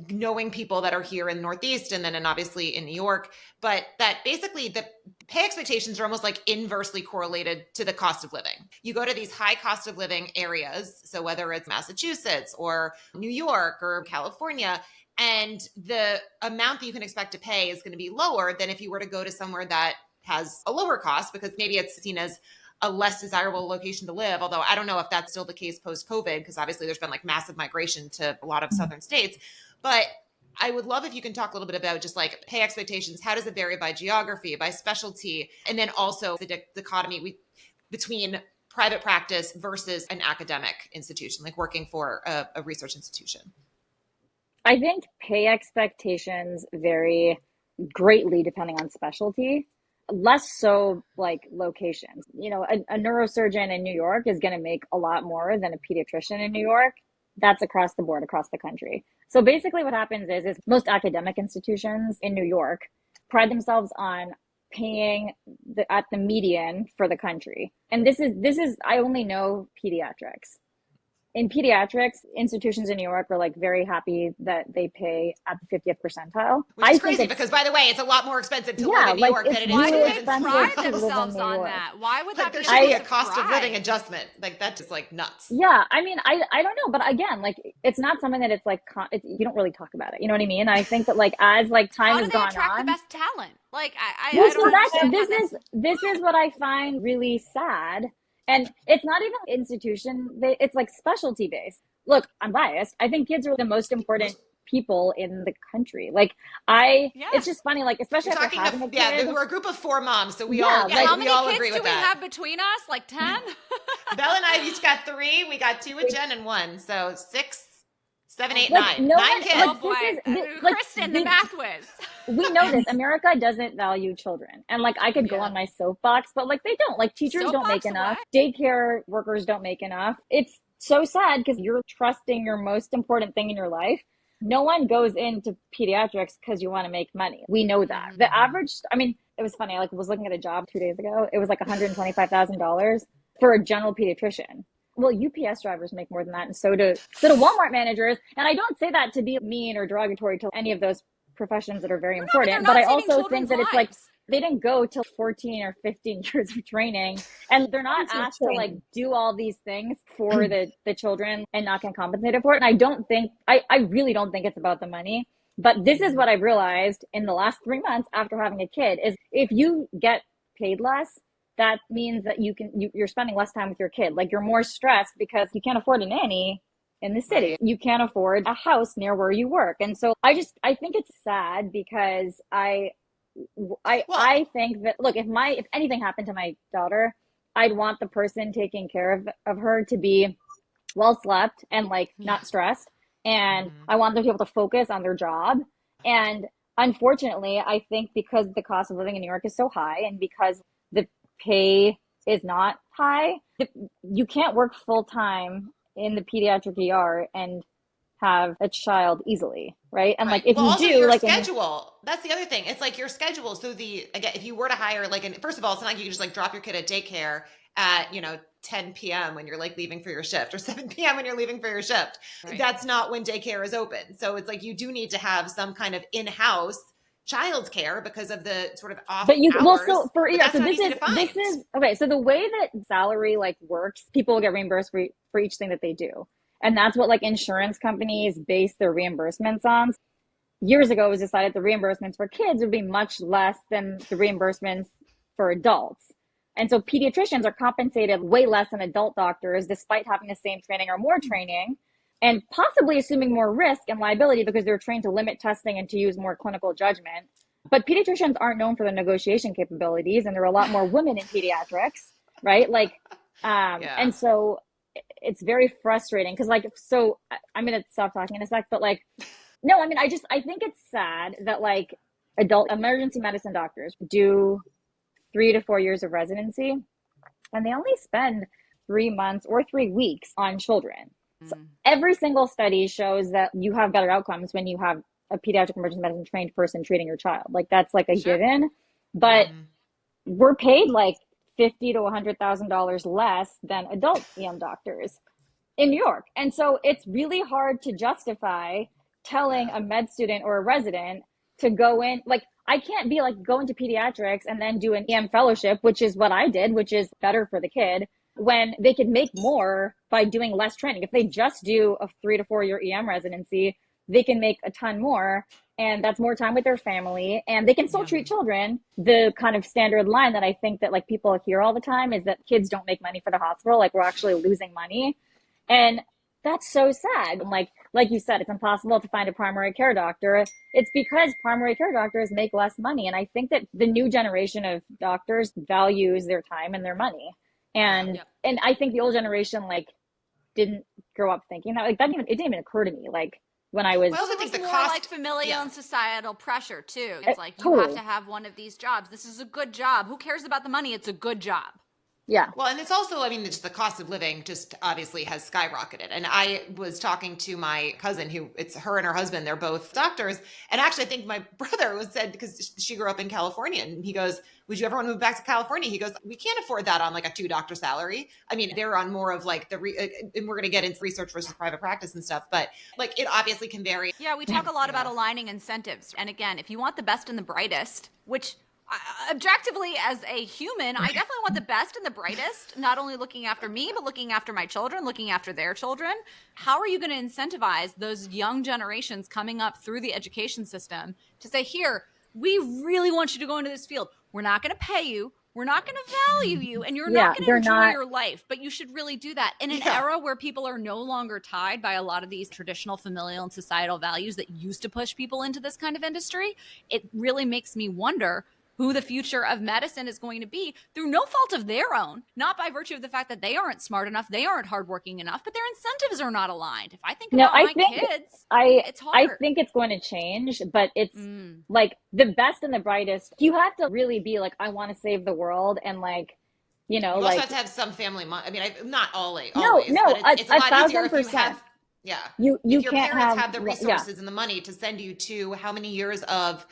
knowing people that are here in the Northeast and then obviously in New York, but that basically the pay expectations are almost like inversely correlated to the cost of living. You go to these high cost of living areas, so whether it's Massachusetts or New York or California, and the amount that you can expect to pay is going to be lower than if you were to go to somewhere that has a lower cost, because maybe it's seen as a less desirable location to live. Although I don't know if that's still the case post-COVID, because obviously there's been like massive migration to a lot of southern states. But I would love if you can talk a little bit about just like pay expectations. How does it vary by geography, by specialty, and then also the dichotomy between private practice versus an academic institution, like working for a research institution? I think pay expectations vary greatly depending on specialty, less so like locations. You know, a neurosurgeon in New York is going to make a lot more than a pediatrician in New York. That's across the board, across the country. So basically what happens is most academic institutions in New York pride themselves on paying at the median for the country. And this is I only know pediatrics. In pediatrics, institutions in New York are like very happy that they pay at the 50th percentile. Which is crazy because, by the way, it's a lot more expensive to live in New York than it is to Why do live they in pride themselves on that? Why would that there be? should be a cost of living adjustment? Like that's just like nuts. Yeah, I mean, I don't know, but again, like it's not something that it's like you don't really talk about it. You know what I mean? I think that like as like time has gone on, how do they attract the best talent? Like I well, don't understand. This is what I find really sad, and it's not even institution. It's like specialty based. Look, I'm biased. I think kids are the most important people in the country. Like it's just funny, like especially after having a kid. Yeah, we're a group of 4 moms, so we all how we many all kids agree with do we that. have between us? Like 10? Belle and I each got 3. We got 2 with Jen and 1, so 6, 7, 8, like, 9. No 9 one, kids. Oh boy, Kristen, the math whiz. We know this. America doesn't value children, and like I could go on my soapbox, but like they don't. Like teachers don't make enough. Daycare workers don't make enough. It's so sad because you're trusting your most important thing in your life. No one goes into pediatrics because you want to make money. We know that. The average, I mean, it was funny. I was looking at a job 2 days ago. It was like $125,000 for a general pediatrician. Well, UPS drivers make more than that, and so do Walmart managers. And I don't say that to be mean or derogatory to any of those professions that are very important. But I also think that it's like they didn't go till 14 or 15 years of training, and they're not asked to like do all these things for the children and not get compensated for it. And I really don't think it's about the money. But this is what I've realized in the last 3 months after having a kid is if you get paid less, that means that you're spending less time with your kid. Like you're more stressed because you can't afford a nanny in the city. Right. You can't afford a house near where you work. And so I think it's sad because I think that, look, if anything happened to my daughter, I'd want the person taking care of her to be well slept and like not stressed. And I want them to be able to focus on their job. And unfortunately, I think because the cost of living in New York is so high and because the pay is not high, you can't work full time in the pediatric ER and have a child easily, right? And Right. like if Well, you also do, your like schedule. That's the other thing. It's like your schedule. So again, if you were to hire like, and first of all, it's not like you can just like drop your kid at daycare at 10 p.m. when you're like leaving for your shift, or 7 p.m. when you're leaving for your shift. Right. That's not when daycare is open. So it's like you do need to have some kind of in-house childcare because of the sort of off but you well hours. so for But yeah that's so not this easy is to find. this is okay, so the way that salary like works, people get reimbursed for each thing that they do, and that's what like insurance companies base their reimbursements on. Years ago it was decided the reimbursements for kids would be much less than the reimbursements for adults, and so pediatricians are compensated way less than adult doctors despite having the same training or more training, and possibly assuming more risk and liability because they're trained to limit testing and to use more clinical judgment. But pediatricians aren't known for their negotiation capabilities, and there are a lot more women in pediatrics, right? Like, Yeah. and so it's very frustrating because, like, so I'm gonna stop talking in a sec, but like, no, I mean, I think it's sad that like adult emergency medicine doctors do 3 to 4 years of residency, and they only spend 3 months or 3 weeks on children. So every single study shows that you have better outcomes when you have a pediatric emergency medicine trained person treating your child. Like that's like a given, but we're paid like $50,000 to $100,000 than adult EM doctors in New York. And so it's really hard to justify telling a med student or a resident to go in. Like I can't be like go into pediatrics and then do an EM fellowship, which is what I did, which is better for the kid, when they could make more by doing less training. If they just do a 3 to 4 year EM residency, they can make a ton more, and that's more time with their family, and they can still treat children. The kind of standard line that I think that like people hear all the time is that kids don't make money for the hospital, like we're actually losing money. And that's so sad. Like you said, it's impossible to find a primary care doctor. It's because primary care doctors make less money, and I think that the new generation of doctors values their time and their money. And I think the old generation like didn't grow up thinking that. Like that it didn't even occur to me. Like when I was, Well, I also think the more cost, like familial and societal pressure too. It's like you totally. have to have one of these jobs. This is a good job. Who cares about the money? It's a good job. Yeah. Well, and it's also, I mean, just the cost of living just obviously has skyrocketed. And I was talking to my cousin who it's her and her husband, they're both doctors. And actually, I think my brother was said, because she grew up in California, and he goes, would you ever want to move back to California? He goes, we can't afford that on like a 2 doctor salary. I mean, they're on more of like and we're going to get into research versus private practice and stuff, but like it obviously can vary. Yeah, we talk a lot about aligning incentives. And again, if you want the best and the brightest, which objectively as a human, I definitely want the best and the brightest, not only looking after me, but looking after my children, looking after their children. How are you going to incentivize those young generations coming up through the education system to say, here, we really want you to go into this field. We're not going to pay you. We're not going to value you, and you're not going to enjoy your life, but you should really do that. In an era where people are no longer tied by a lot of these traditional familial and societal values that used to push people into this kind of industry, it really makes me wonder who the future of medicine is going to be through no fault of their own, not by virtue of the fact that they aren't smart enough, they aren't hardworking enough, but their incentives are not aligned. If I think about my kids, it's hard. I think it's going to change, but it's like the best and the brightest. You have to really be like, I want to save the world, and like, you know, you like also have to have some family money. I mean, not always. No, but it's a lot easier if you 1,000%. have. Yeah, you if your can't parents have the resources and the money to send you to how many years of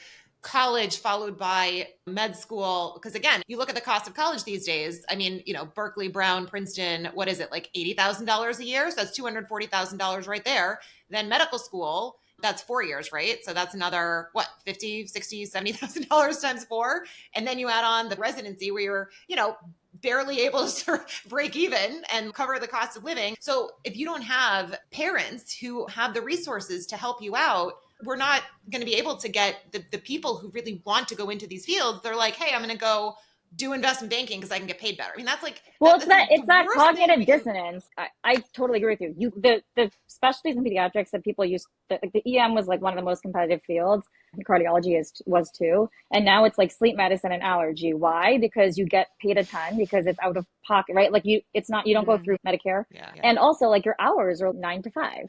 college followed by med school, because again, you look at the cost of college these days. I mean, Berkeley, Brown, Princeton, what is it, like $80,000 a year? So that's $240,000 right there. Then medical school, that's 4 years, right? So that's another, what, $50,000, $60,000, $70,000 times 4. And then you add on the residency where you're, barely able to break even and cover the cost of living. So if you don't have parents who have the resources to help you out, we're not going to be able to get the people who really want to go into these fields. They're like, hey, I'm going to go do investment banking because I can get paid better. I mean, that's like, well, it's that cognitive dissonance. I totally agree with you. The specialties in pediatrics that people use, the EM was like one of the most competitive fields. Cardiology was too. And now it's like sleep medicine and allergy. Why? Because you get paid a ton because it's out of pocket, right? Like you don't go through Medicare. And also like your hours are 9 to 5.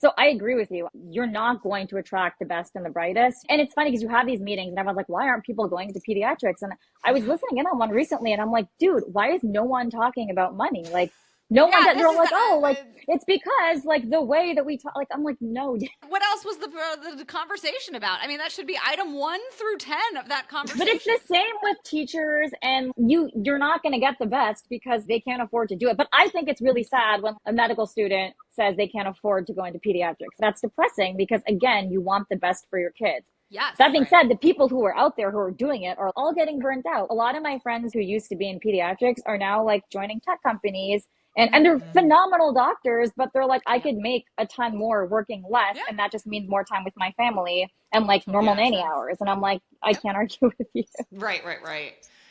So I agree with you. You're not going to attract the best and the brightest. And it's funny because you have these meetings and everyone's like, why aren't people going into pediatrics? And I was listening in on one recently and I'm like, dude, why is no one talking about money? Like No one, Yeah, they're this all is like, oh, like, it's because like the way that we talk, like, I'm like, no. what else was the conversation about? I mean, that should be item 1 through 10 of that conversation. But it's the same with teachers, and you're not going to get the best because they can't afford to do it. But I think it's really sad when a medical student says they can't afford to go into pediatrics. That's depressing because, again, you want the best for your kids. Yes. That being said, the people who are out there who are doing it are all getting burnt out. A lot of my friends who used to be in pediatrics are now like joining tech companies, and they're phenomenal doctors, but they're like, I could make a ton more working less. Yeah. And that just means more time with my family and like normal nanny hours. And I'm like, I can't argue with you. Right.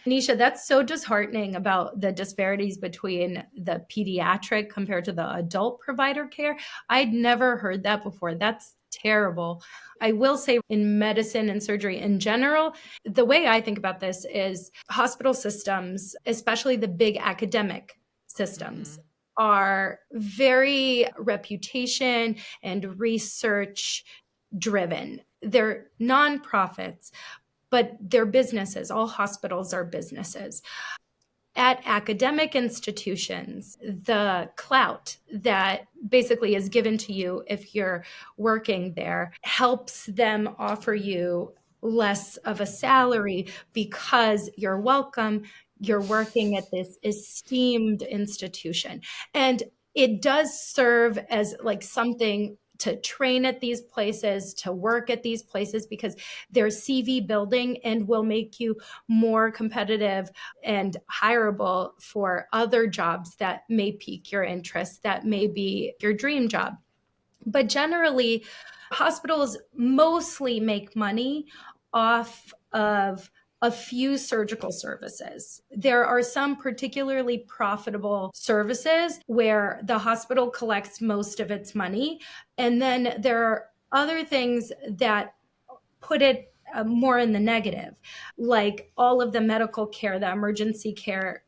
Nisha, that's so disheartening about the disparities between the pediatric compared to the adult provider care. I'd never heard that before. That's terrible. I will say in medicine and surgery in general, the way I think about this is hospital systems, especially the big academic systems, are very reputation and research driven. They're nonprofits, but they're businesses. All hospitals are businesses. At academic institutions, the clout that basically is given to you if you're working there helps them offer you less of a salary because you're welcome, you're working at this esteemed institution. And it does serve as like something to train at these places, to work at these places, because they're CV building and will make you more competitive and hireable for other jobs that may pique your interest, that may be your dream job. But generally, hospitals mostly make money off of a few surgical services. There are some particularly profitable services where the hospital collects most of its money. And then there are other things that put it more in the negative, like all of the medical care, the emergency care,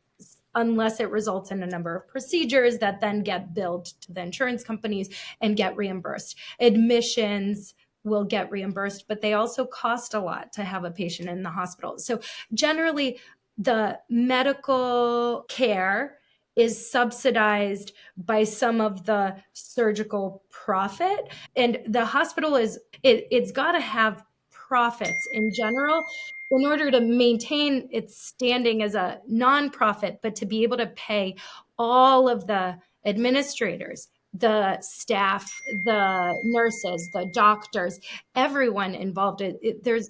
unless it results in a number of procedures that then get billed to the insurance companies and get reimbursed. Admissions will get reimbursed, but they also cost a lot to have a patient in the hospital. So generally, the medical care is subsidized by some of the surgical profit. And the hospital it's got to have profits in general in order to maintain its standing as a nonprofit, but to be able to pay all of the administrators, the staff, the nurses, the doctors, everyone involved. There's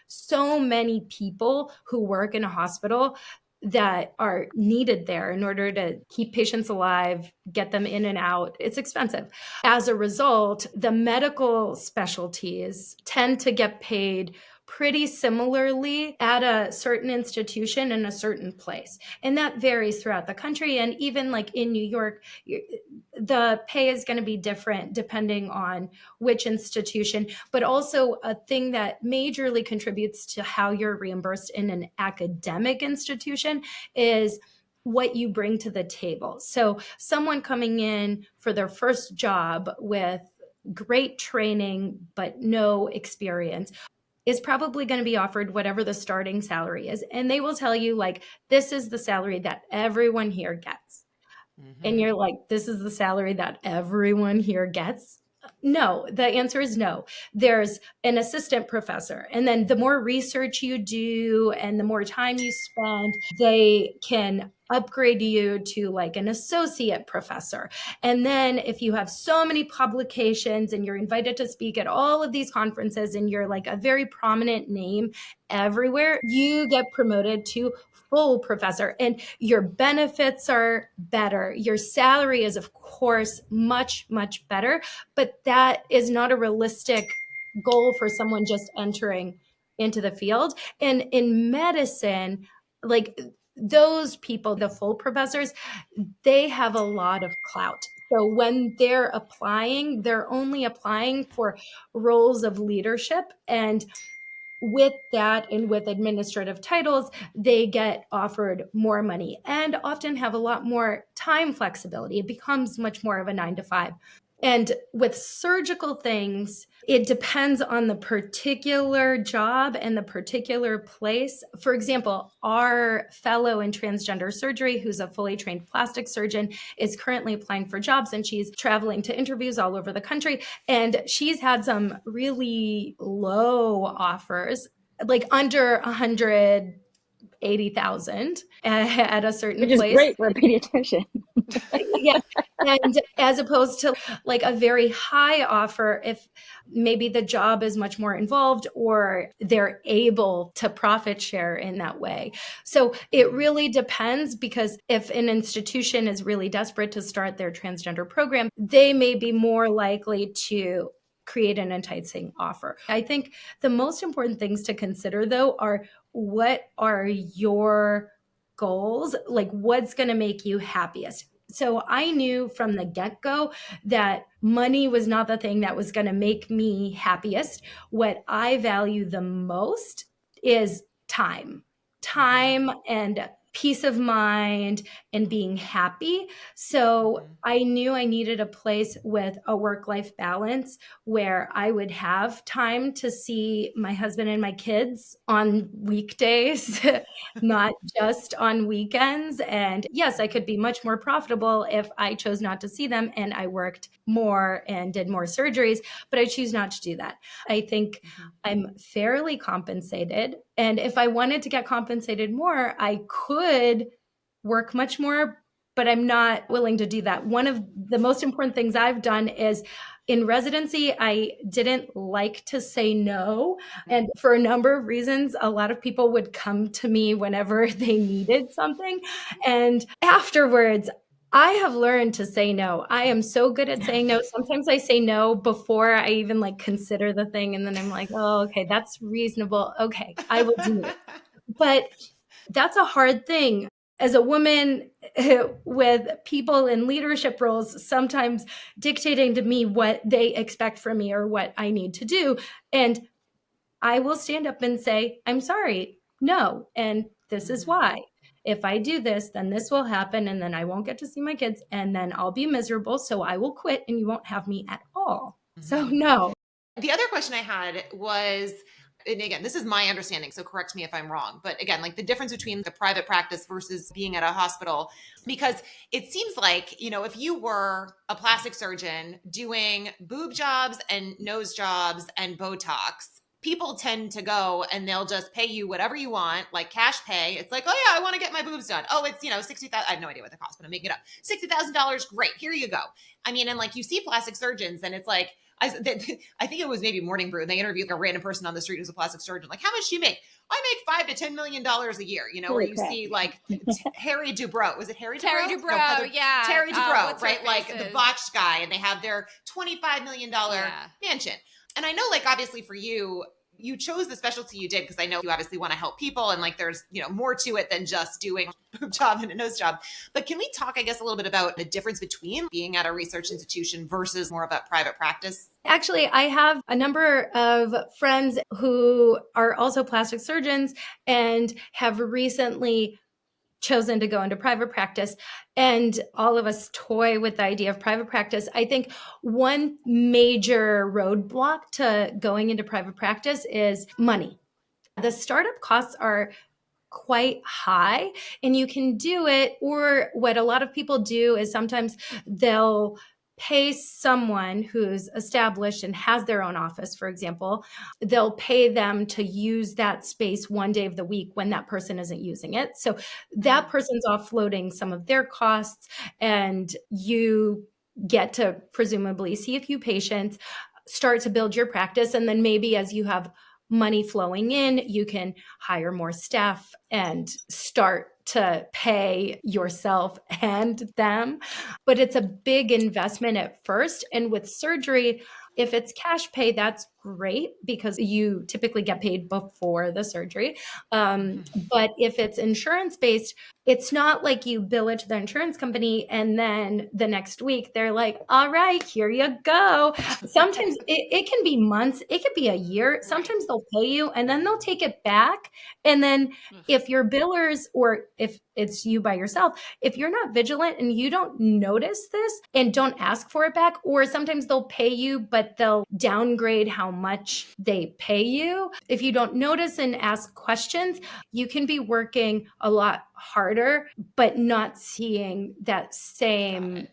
so many people who work in a hospital that are needed there in order to keep patients alive, get them in and out. It's expensive. As a result, the medical specialties tend to get paid pretty similarly at a certain institution in a certain place. And that varies throughout the country. And even like in New York, the pay is going to be different depending on which institution, but also a thing that majorly contributes to how you're reimbursed in an academic institution is what you bring to the table. So someone coming in for their first job with great training but no experience is probably going to be offered whatever the starting salary is. And they will tell you, like, this is the salary that everyone here gets. And you're like, this is the salary that everyone here gets? No, the answer is no. There's an assistant professor. And then the more research you do and the more time you spend, they can upgrade you to like an associate professor. And then if you have so many publications and you're invited to speak at all of these conferences and you're like a very prominent name everywhere, you get promoted to full professor and your benefits are better. Your salary is, of course, much, much better, but that is not a realistic goal for someone just entering into the field. And in medicine, like those people, the full professors, they have a lot of clout. So when they're applying, they're only applying for roles of leadership. And with that and with administrative titles, they get offered more money and often have a lot more time flexibility. It becomes much more of a 9 to 5. And with surgical things, it depends on the particular job and the particular place. For example, our fellow in transgender surgery, who's a fully trained plastic surgeon, is currently applying for jobs, and she's traveling to interviews all over the country. And she's had some really low offers, like under 180,000 at a certain Which is place. great for a pediatrician. Yeah. And as opposed to like a very high offer, if maybe the job is much more involved or they're able to profit share in that way. So it really depends, because if an institution is really desperate to start their transgender program, they may be more likely to create an enticing offer. I think the most important things to consider, though, are what are your goals? Like, what's going to make you happiest? So I knew from the get-go that money was not the thing that was going to make me happiest. What I value the most is time and peace of mind and being happy. So I knew I needed a place with a work-life balance where I would have time to see my husband and my kids on weekdays, not just on weekends. And yes, I could be much more profitable if I chose not to see them and I worked more and did more surgeries, but I choose not to do that. I think I'm fairly compensated. And if I wanted to get compensated more, I could work much more, but I'm not willing to do that. One of the most important things I've done is in residency, I didn't like to say no. And for a number of reasons, a lot of people would come to me whenever they needed something. And afterwards, I have learned to say no. I am so good at saying no. Sometimes I say no before I even like consider the thing. And then I'm like, oh, okay, that's reasonable. Okay, I will do it. But that's a hard thing. As a woman with people in leadership roles, sometimes dictating to me what they expect from me or what I need to do. And I will stand up and say, I'm sorry, no. And this is why. If I do this, then this will happen. And then I won't get to see my kids. And then I'll be miserable. So I will quit and you won't have me at all. So no. The other question I had was, and again, this is my understanding, so correct me if I'm wrong, but again, like the difference between the private practice versus being at a hospital, because it seems like, you know, if you were a plastic surgeon doing boob jobs and nose jobs and Botox, people tend to go and they'll just pay you whatever you want, like cash pay. It's like, oh yeah, I want to get my boobs done. Oh, it's, you know, 60,000. I have no idea what the cost, but I'm making it up. $60,000. Great. Here you go. I mean, and like you see plastic surgeons and it's like, I think it was maybe Morning Brew. They interviewed like a random person on the street who's a plastic surgeon. Like, how much do you make? I make $5 to $10 million a year. You know, Holy where you crap. see like Harry Dubrow. Was it Harry Dubrow? Terry Dubrow, yeah. Terry Dubrow, what's her right? Like the faces? botched guy, and they have their $25 million mansion. And I know, like, obviously for you, you chose the specialty you did because I know you obviously want to help people and like there's, you know, more to it than just doing a boob job and a nose job. But can we talk, I guess, a little bit about the difference between being at a research institution versus more of a private practice? Actually, I have a number of friends who are also plastic surgeons and have recently chosen to go into private practice. And all of us toy with the idea of private practice. I think one major roadblock to going into private practice is money. The startup costs are quite high and you can do it, or what a lot of people do is sometimes they'll pay someone who's established and has their own office, for example, they'll pay them to use that space one day of the week when that person isn't using it. So that person's offloading some of their costs and you get to presumably see a few patients, start to build your practice. And then maybe as you have money flowing in, you can hire more staff and start to pay yourself and them. But it's a big investment at first. And with surgery, if it's cash pay, that's great because you typically get paid before the surgery. But if it's insurance based, it's not like you bill it to the insurance company and then the next week they're like, all right, here you go. Sometimes it can be months, it could be a year. Sometimes they'll pay you and then they'll take it back. And then if your billers, or if it's you by yourself, if you're not vigilant and you don't notice this and don't ask for it back, or sometimes they'll pay you, but they'll downgrade how much they pay you. If you don't notice and ask questions, you can be working a lot harder, but not seeing that same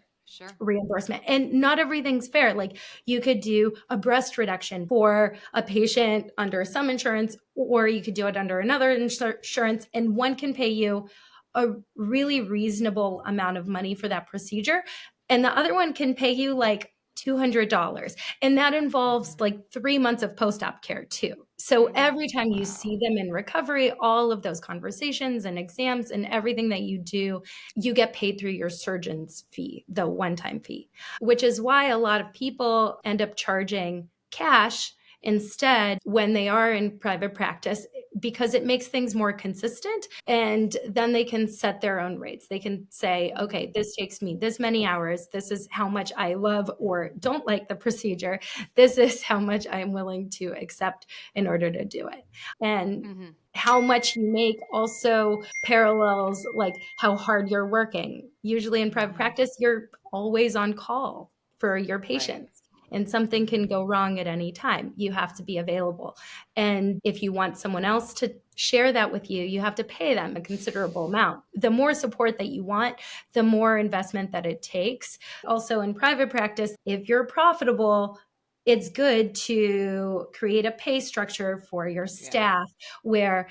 reimbursement. And not everything's fair. Like you could do a breast reduction for a patient under some insurance, or you could do it under another insurance, and one can pay you a really reasonable amount of money for that procedure. And the other one can pay you like $200. And that involves like 3 months of post-op care too. So every time you see them in recovery, all of those conversations and exams and everything that you do, you get paid through your surgeon's fee, the one-time fee, which is why a lot of people end up charging cash instead when they are in private practice, because it makes things more consistent, and then they can set their own rates. They can say, okay, this takes me this many hours. This is how much I love or don't like the procedure. This is how much I'm willing to accept in order to do it. And how much you make also parallels like how hard you're working. Usually in private practice, you're always on call for your patients. And something can go wrong at any time. You have to be available. And if you want someone else to share that with you, you have to pay them a considerable amount. The more support that you want, the more investment that it takes. Also in private practice, if you're profitable, it's good to create a pay structure for your staff where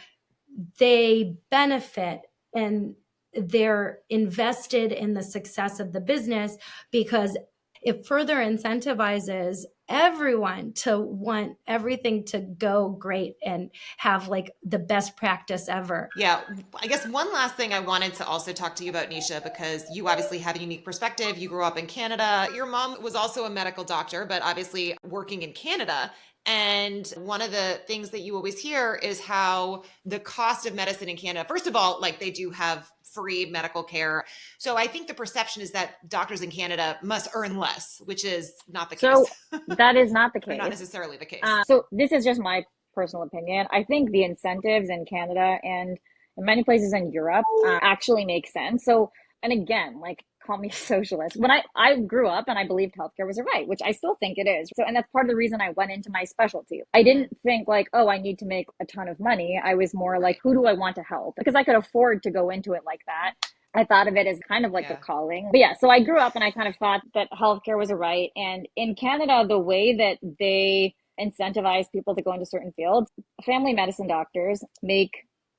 they benefit and they're invested in the success of the business, because it further incentivizes everyone to want everything to go great and have like the best practice ever. Yeah. I guess one last thing I wanted to also talk to you about, Nisha, because you obviously have a unique perspective. You grew up in Canada. Your mom was also a medical doctor, but obviously working in Canada. And one of the things that you always hear is how the cost of medicine in Canada, first of all, like they do have free medical care. So I think the perception is that doctors in Canada must earn less, which is not the case. So that is not the case. Not necessarily the case. So this is just my personal opinion. I think the incentives in Canada and in many places in Europe actually make sense. So, and again, like call me a socialist. When I grew up and I believed healthcare was a right, which I still think it is. So, and that's part of the reason I went into my specialty. I didn't think like, oh, I need to make a ton of money. I was more like, who do I want to help? Because I could afford to go into it like that. I thought of it as kind of like a calling. But yeah, so I grew up and I kind of thought that healthcare was a right. And in Canada, the way that they incentivize people to go into certain fields, family medicine doctors make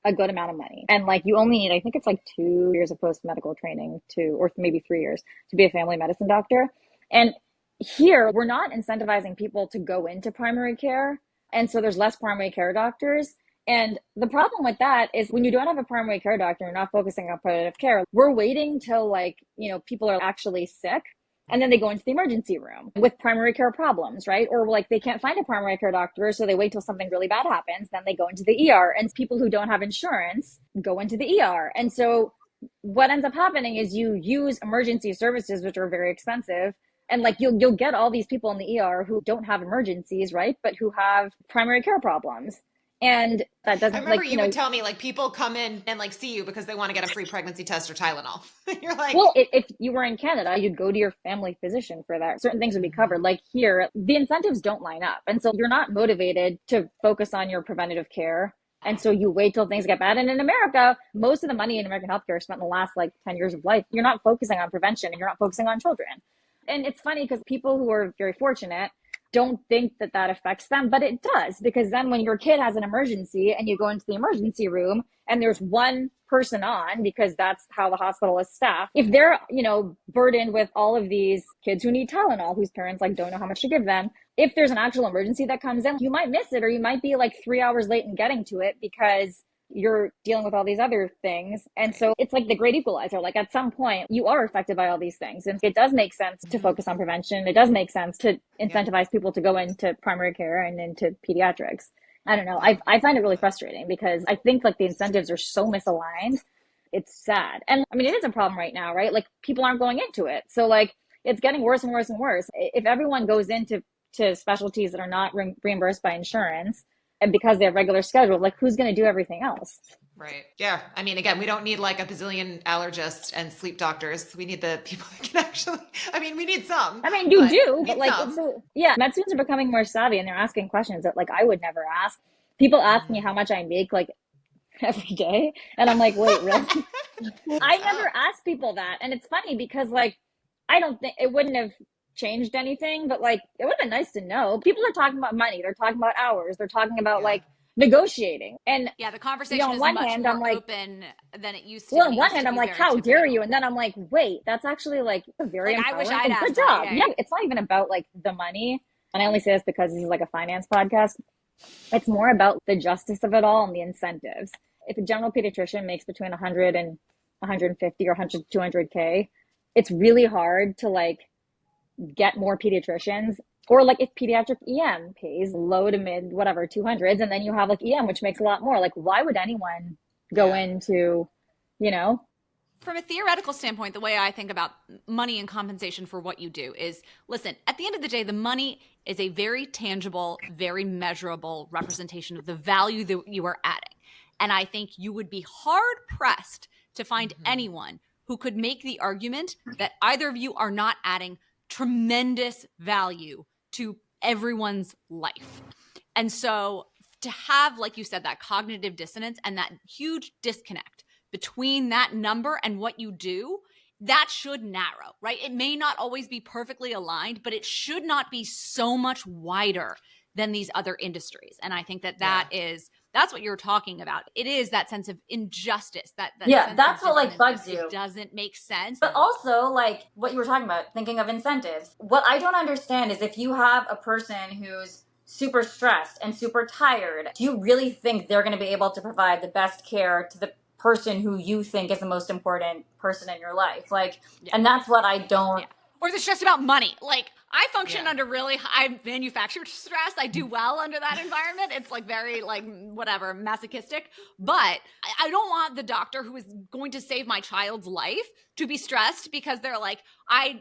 a good amount of money. And like you only need, I think it's like 2 years of post-medical training or maybe 3 years to be a family medicine doctor. And here we're not incentivizing people to go into primary care. And so there's less primary care doctors. And the problem with that is when you don't have a primary care doctor, you're not focusing on preventative care. We're waiting till like, people are actually sick. And then they go into the emergency room with primary care problems, right? Or like they can't find a primary care doctor, so they wait till something really bad happens. Then they go into the ER, and people who don't have insurance go into the ER. And so what ends up happening is you use emergency services, which are very expensive. And like you'll get all these people in the ER who don't have emergencies, right? But who have primary care problems. And that doesn't, I remember you would tell me like people come in and like see you because they want to get a free pregnancy test or Tylenol. You're like, well, if you were in Canada, you'd go to your family physician for that. Certain things would be covered. Like here, the incentives don't line up. And so you're not motivated to focus on your preventative care. And so you wait till things get bad. And in America, most of the money in American healthcare is spent in the last like 10 years of life. You're not focusing on prevention and you're not focusing on children. And it's funny because people who are very fortunate don't think that that affects them, but it does, because then when your kid has an emergency and you go into the emergency room and there's one person on, because that's how the hospital is staffed, if they're, burdened with all of these kids who need Tylenol, whose parents like don't know how much to give them, if there's an actual emergency that comes in, you might miss it, or you might be like 3 hours late in getting to it because you're dealing with all these other things. And so it's like the great equalizer. Like at some point you are affected by all these things. And it does make sense to focus on prevention. It does make sense to incentivize people to go into primary care and into pediatrics. I don't know. I find it really frustrating because I think like the incentives are so misaligned. It's sad. And I mean, it is a problem right now, right? Like people aren't going into it. So like it's getting worse and worse and worse. If everyone goes into specialties that are not reimbursed by insurance, and because they have regular schedules, like who's going to do everything else? Right. Yeah. I mean, again, we don't need like a bazillion allergists and sleep doctors. We need the people that can actually, I mean, we need some. I mean, you do, but like, med students are becoming more savvy and they're asking questions that like I would never ask. People ask me how much I make like every day. And I'm like, wait, really? I never ask people that. And it's funny because like, I don't think it wouldn't have changed anything, but like it would have been nice to know. People are talking about money, they're talking about hours, they're talking about like negotiating. And the conversation is much more open than it used to be. Well, on one hand, I'm like, how dare you? And then I'm like, wait, that's actually like very empowering. I wish I'd asked good job. Yeah, it's not even about like the money. And I only say this because this is like a finance podcast. It's more about the justice of it all and the incentives. If a general pediatrician makes between 100 and 150 or 100 to 200K, it's really hard to like get more pediatricians. Or like if pediatric EM pays low to mid, whatever, 200s, and then you have like EM, which makes a lot more. Like, why would anyone go into, you know? From a theoretical standpoint, the way I think about money and compensation for what you do is, listen, at the end of the day, the money is a very tangible, very measurable representation of the value that you are adding. And I think you would be hard pressed to find anyone who could make the argument that either of you are not adding tremendous value to everyone's life. And so to have, like you said, that cognitive dissonance and that huge disconnect between that number and what you do, that should narrow, right? It may not always be perfectly aligned, but it should not be so much wider than these other industries. And I think that that's what you're talking about. It is that sense of injustice. That's what like bugs you. It doesn't make sense. But also like what you were talking about, thinking of incentives. What I don't understand is if you have a person who's super stressed and super tired, do you really think they're going to be able to provide the best care to the person who you think is the most important person in your life? Like, and that's what I don't. Yeah. Or is it just about money? Like, I function under really high manufactured stress. I do well under that environment. It's like very like whatever, masochistic. But I don't want the doctor who is going to save my child's life to be stressed because they're like, I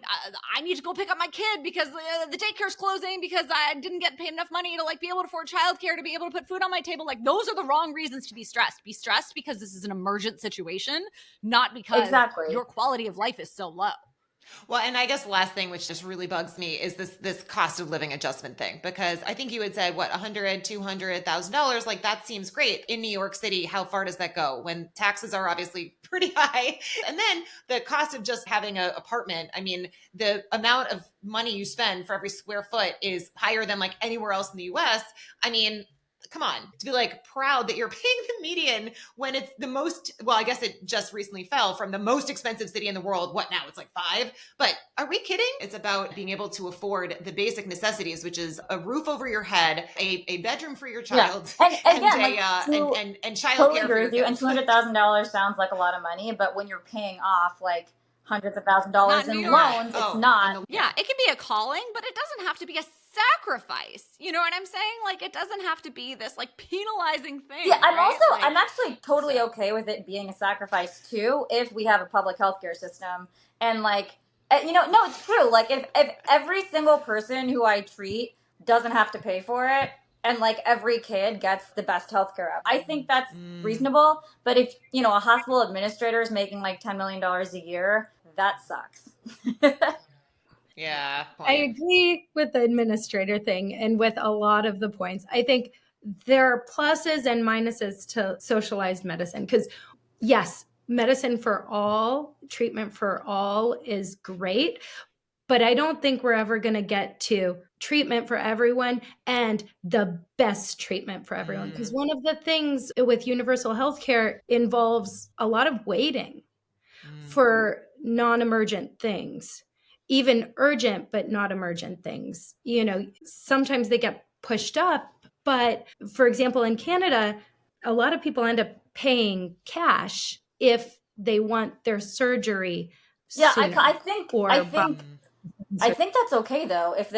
need to go pick up my kid because the daycare's closing because I didn't get paid enough money to like be able to afford childcare to be able to put food on my table. Like those are the wrong reasons to be stressed. Be stressed because this is an emergent situation, not because your quality of life is so low. Well, and I guess the last thing, which just really bugs me, is this cost of living adjustment thing, because I think you had said, what, $100,000, $200,000, like that seems great. In New York City, how far does that go when taxes are obviously pretty high? And then the cost of just having an apartment, I mean, the amount of money you spend for every square foot is higher than like anywhere else in the US. I mean, come on, to be like proud that you're paying the median when it's the most, well, I guess it just recently fell from the most expensive city in the world. What now? It's like 5, but are we kidding? It's about being able to afford the basic necessities, which is a roof over your head, a bedroom for your child, and child totally care. Agree with you. And $200,000 sounds like a lot of money, but when you're paying off like hundreds of thousands of dollars in loans, it's not. Yeah, it can be a calling, but it doesn't have to be a sacrifice. You know what I'm saying? Like it doesn't have to be this like penalizing thing. Yeah, I'm right? also I'm actually totally okay with it being a sacrifice too if we have a public healthcare system and like no, it's true. Like if every single person who I treat doesn't have to pay for it and like every kid gets the best healthcare out, I think that's reasonable. But if a hospital administrator is making like $10 million a year, that sucks. Yeah. I agree with the administrator thing and with a lot of the points. I think there are pluses and minuses to socialized medicine because, yes, medicine for all, treatment for all is great, but I don't think we're ever going to get to treatment for everyone and the best treatment for everyone. Because one of the things with universal healthcare involves a lot of waiting for non-emergent things. Even urgent, but not emergent things. Sometimes they get pushed up. But for example, in Canada, a lot of people end up paying cash if they want their surgery Yeah, sooner. I think that's okay though if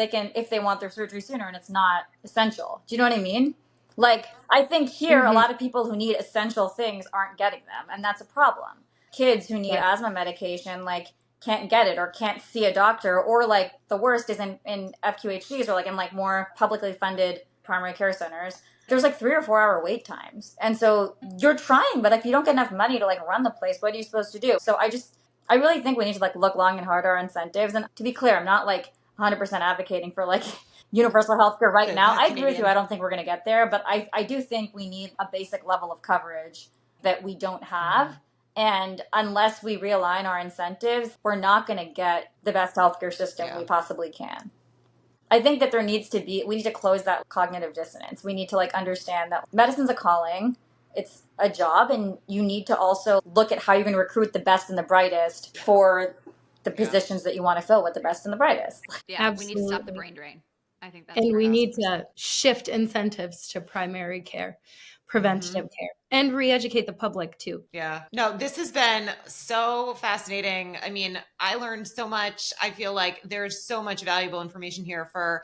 they want their surgery sooner and it's not essential. Do you know what I mean? Like I think here a lot of people who need essential things aren't getting them, and that's a problem. Kids who need asthma medication like can't get it or can't see a doctor, or like the worst is in FQHCs or like in like more publicly funded primary care centers. There's like 3 or 4 hour wait times. And so you're trying, but if you don't get enough money to like run the place, what are you supposed to do? So I really think we need to like look long and hard at our incentives. And to be clear, I'm not like 100% advocating for like universal healthcare right now. I agree with you. I don't think we're going to get there, but I do think we need a basic level of coverage that we don't have. And unless we realign our incentives, we're not going to get the best healthcare system we possibly can. I think that we need to close that cognitive dissonance. We need to like understand that medicine's a calling. It's a job, and you need to also look at how you're going to recruit the best and the brightest for the positions that you want to fill with the best and the brightest. Yeah, absolutely. We need to stop the brain drain. I think that's and we need to shift incentives to primary care, preventative care, and re-educate the public too. Yeah. No, this has been so fascinating. I mean, I learned so much. I feel like there's so much valuable information here for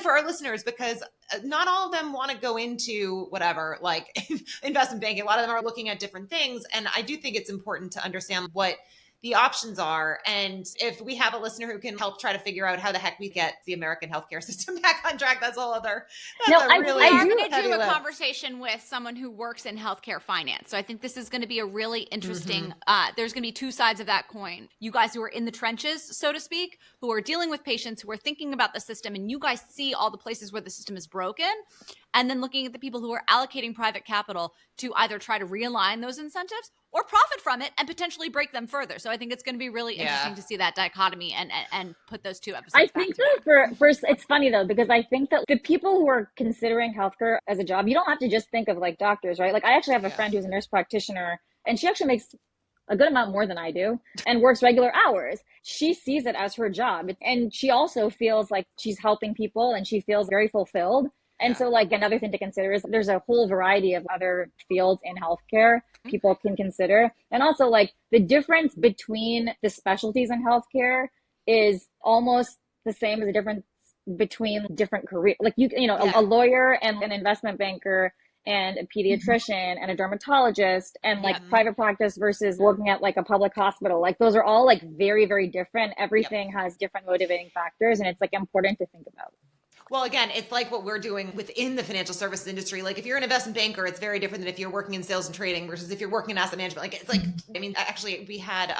our listeners, because not all of them want to go into whatever, like investment banking. A lot of them are looking at different things. And I do think it's important to understand what the options are. And if we have a listener who can help try to figure out how the heck we get the American healthcare system back on track, that's all other. We are going to do a conversation with someone who works in healthcare finance. So I think this is going to be a really interesting, there's going to be two sides of that coin. You guys who are in the trenches, so to speak, who are dealing with patients, who are thinking about the system, and you guys see all the places where the system is broken. And then looking at the people who are allocating private capital to either try to realign those incentives or profit from it and potentially break them further. So I think it's going to be really interesting to see that dichotomy and put those two episodes I think that first, it's funny though, because I think that the people who are considering healthcare as a job, you don't have to just think of like doctors, right? Like I actually have a friend who's a nurse practitioner, and she actually makes a good amount more than I do and works regular hours. She sees it as her job. And she also feels like she's helping people and she feels very fulfilled. And so like another thing to consider is there's a whole variety of other fields in healthcare people can consider. And also like the difference between the specialties in healthcare is almost the same as the difference between different careers. Like a lawyer and an investment banker and a pediatrician and a dermatologist and like private practice versus working at like a public hospital. Like those are all like very, very different. Everything has different motivating factors, and it's like important to think about. Well, again, it's like what we're doing within the financial services industry. Like if you're an investment banker, it's very different than if you're working in sales and trading versus if you're working in asset management. Like it's like, I mean, actually we had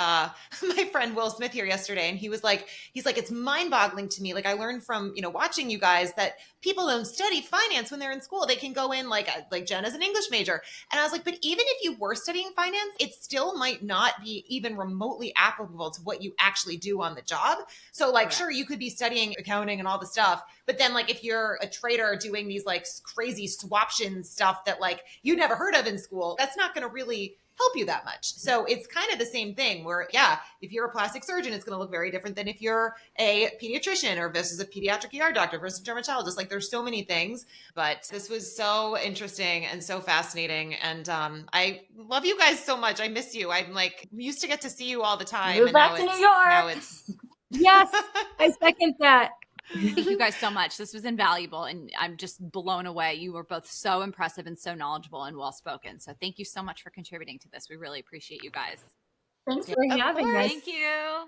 my friend Will Smith here yesterday, and he's like, it's mind boggling to me. Like I learned from, watching you guys that people don't study finance when they're in school. They can go in like Jen as an English major. And I was like, but even if you were studying finance, it still might not be even remotely applicable to what you actually do on the job. So like, sure, you could be studying accounting and all the stuff, but then like if you're a trader doing these like crazy swaption stuff that like you never heard of in school, that's not going to really help you that much. So it's kind of the same thing where, if you're a plastic surgeon, it's going to look very different than if you're a pediatrician or versus a pediatric ER doctor versus a dermatologist. Like there's so many things, but this was so interesting and so fascinating. And I love you guys so much. I miss you. I'm like, used to get to see you all the time. Move back to New York. Now it's yes, I second that. Thank you guys so much. This was invaluable, and I'm just blown away. You were both so impressive and so knowledgeable and well-spoken. So thank you so much for contributing to this. We really appreciate you guys. Thanks for having us. Thank you.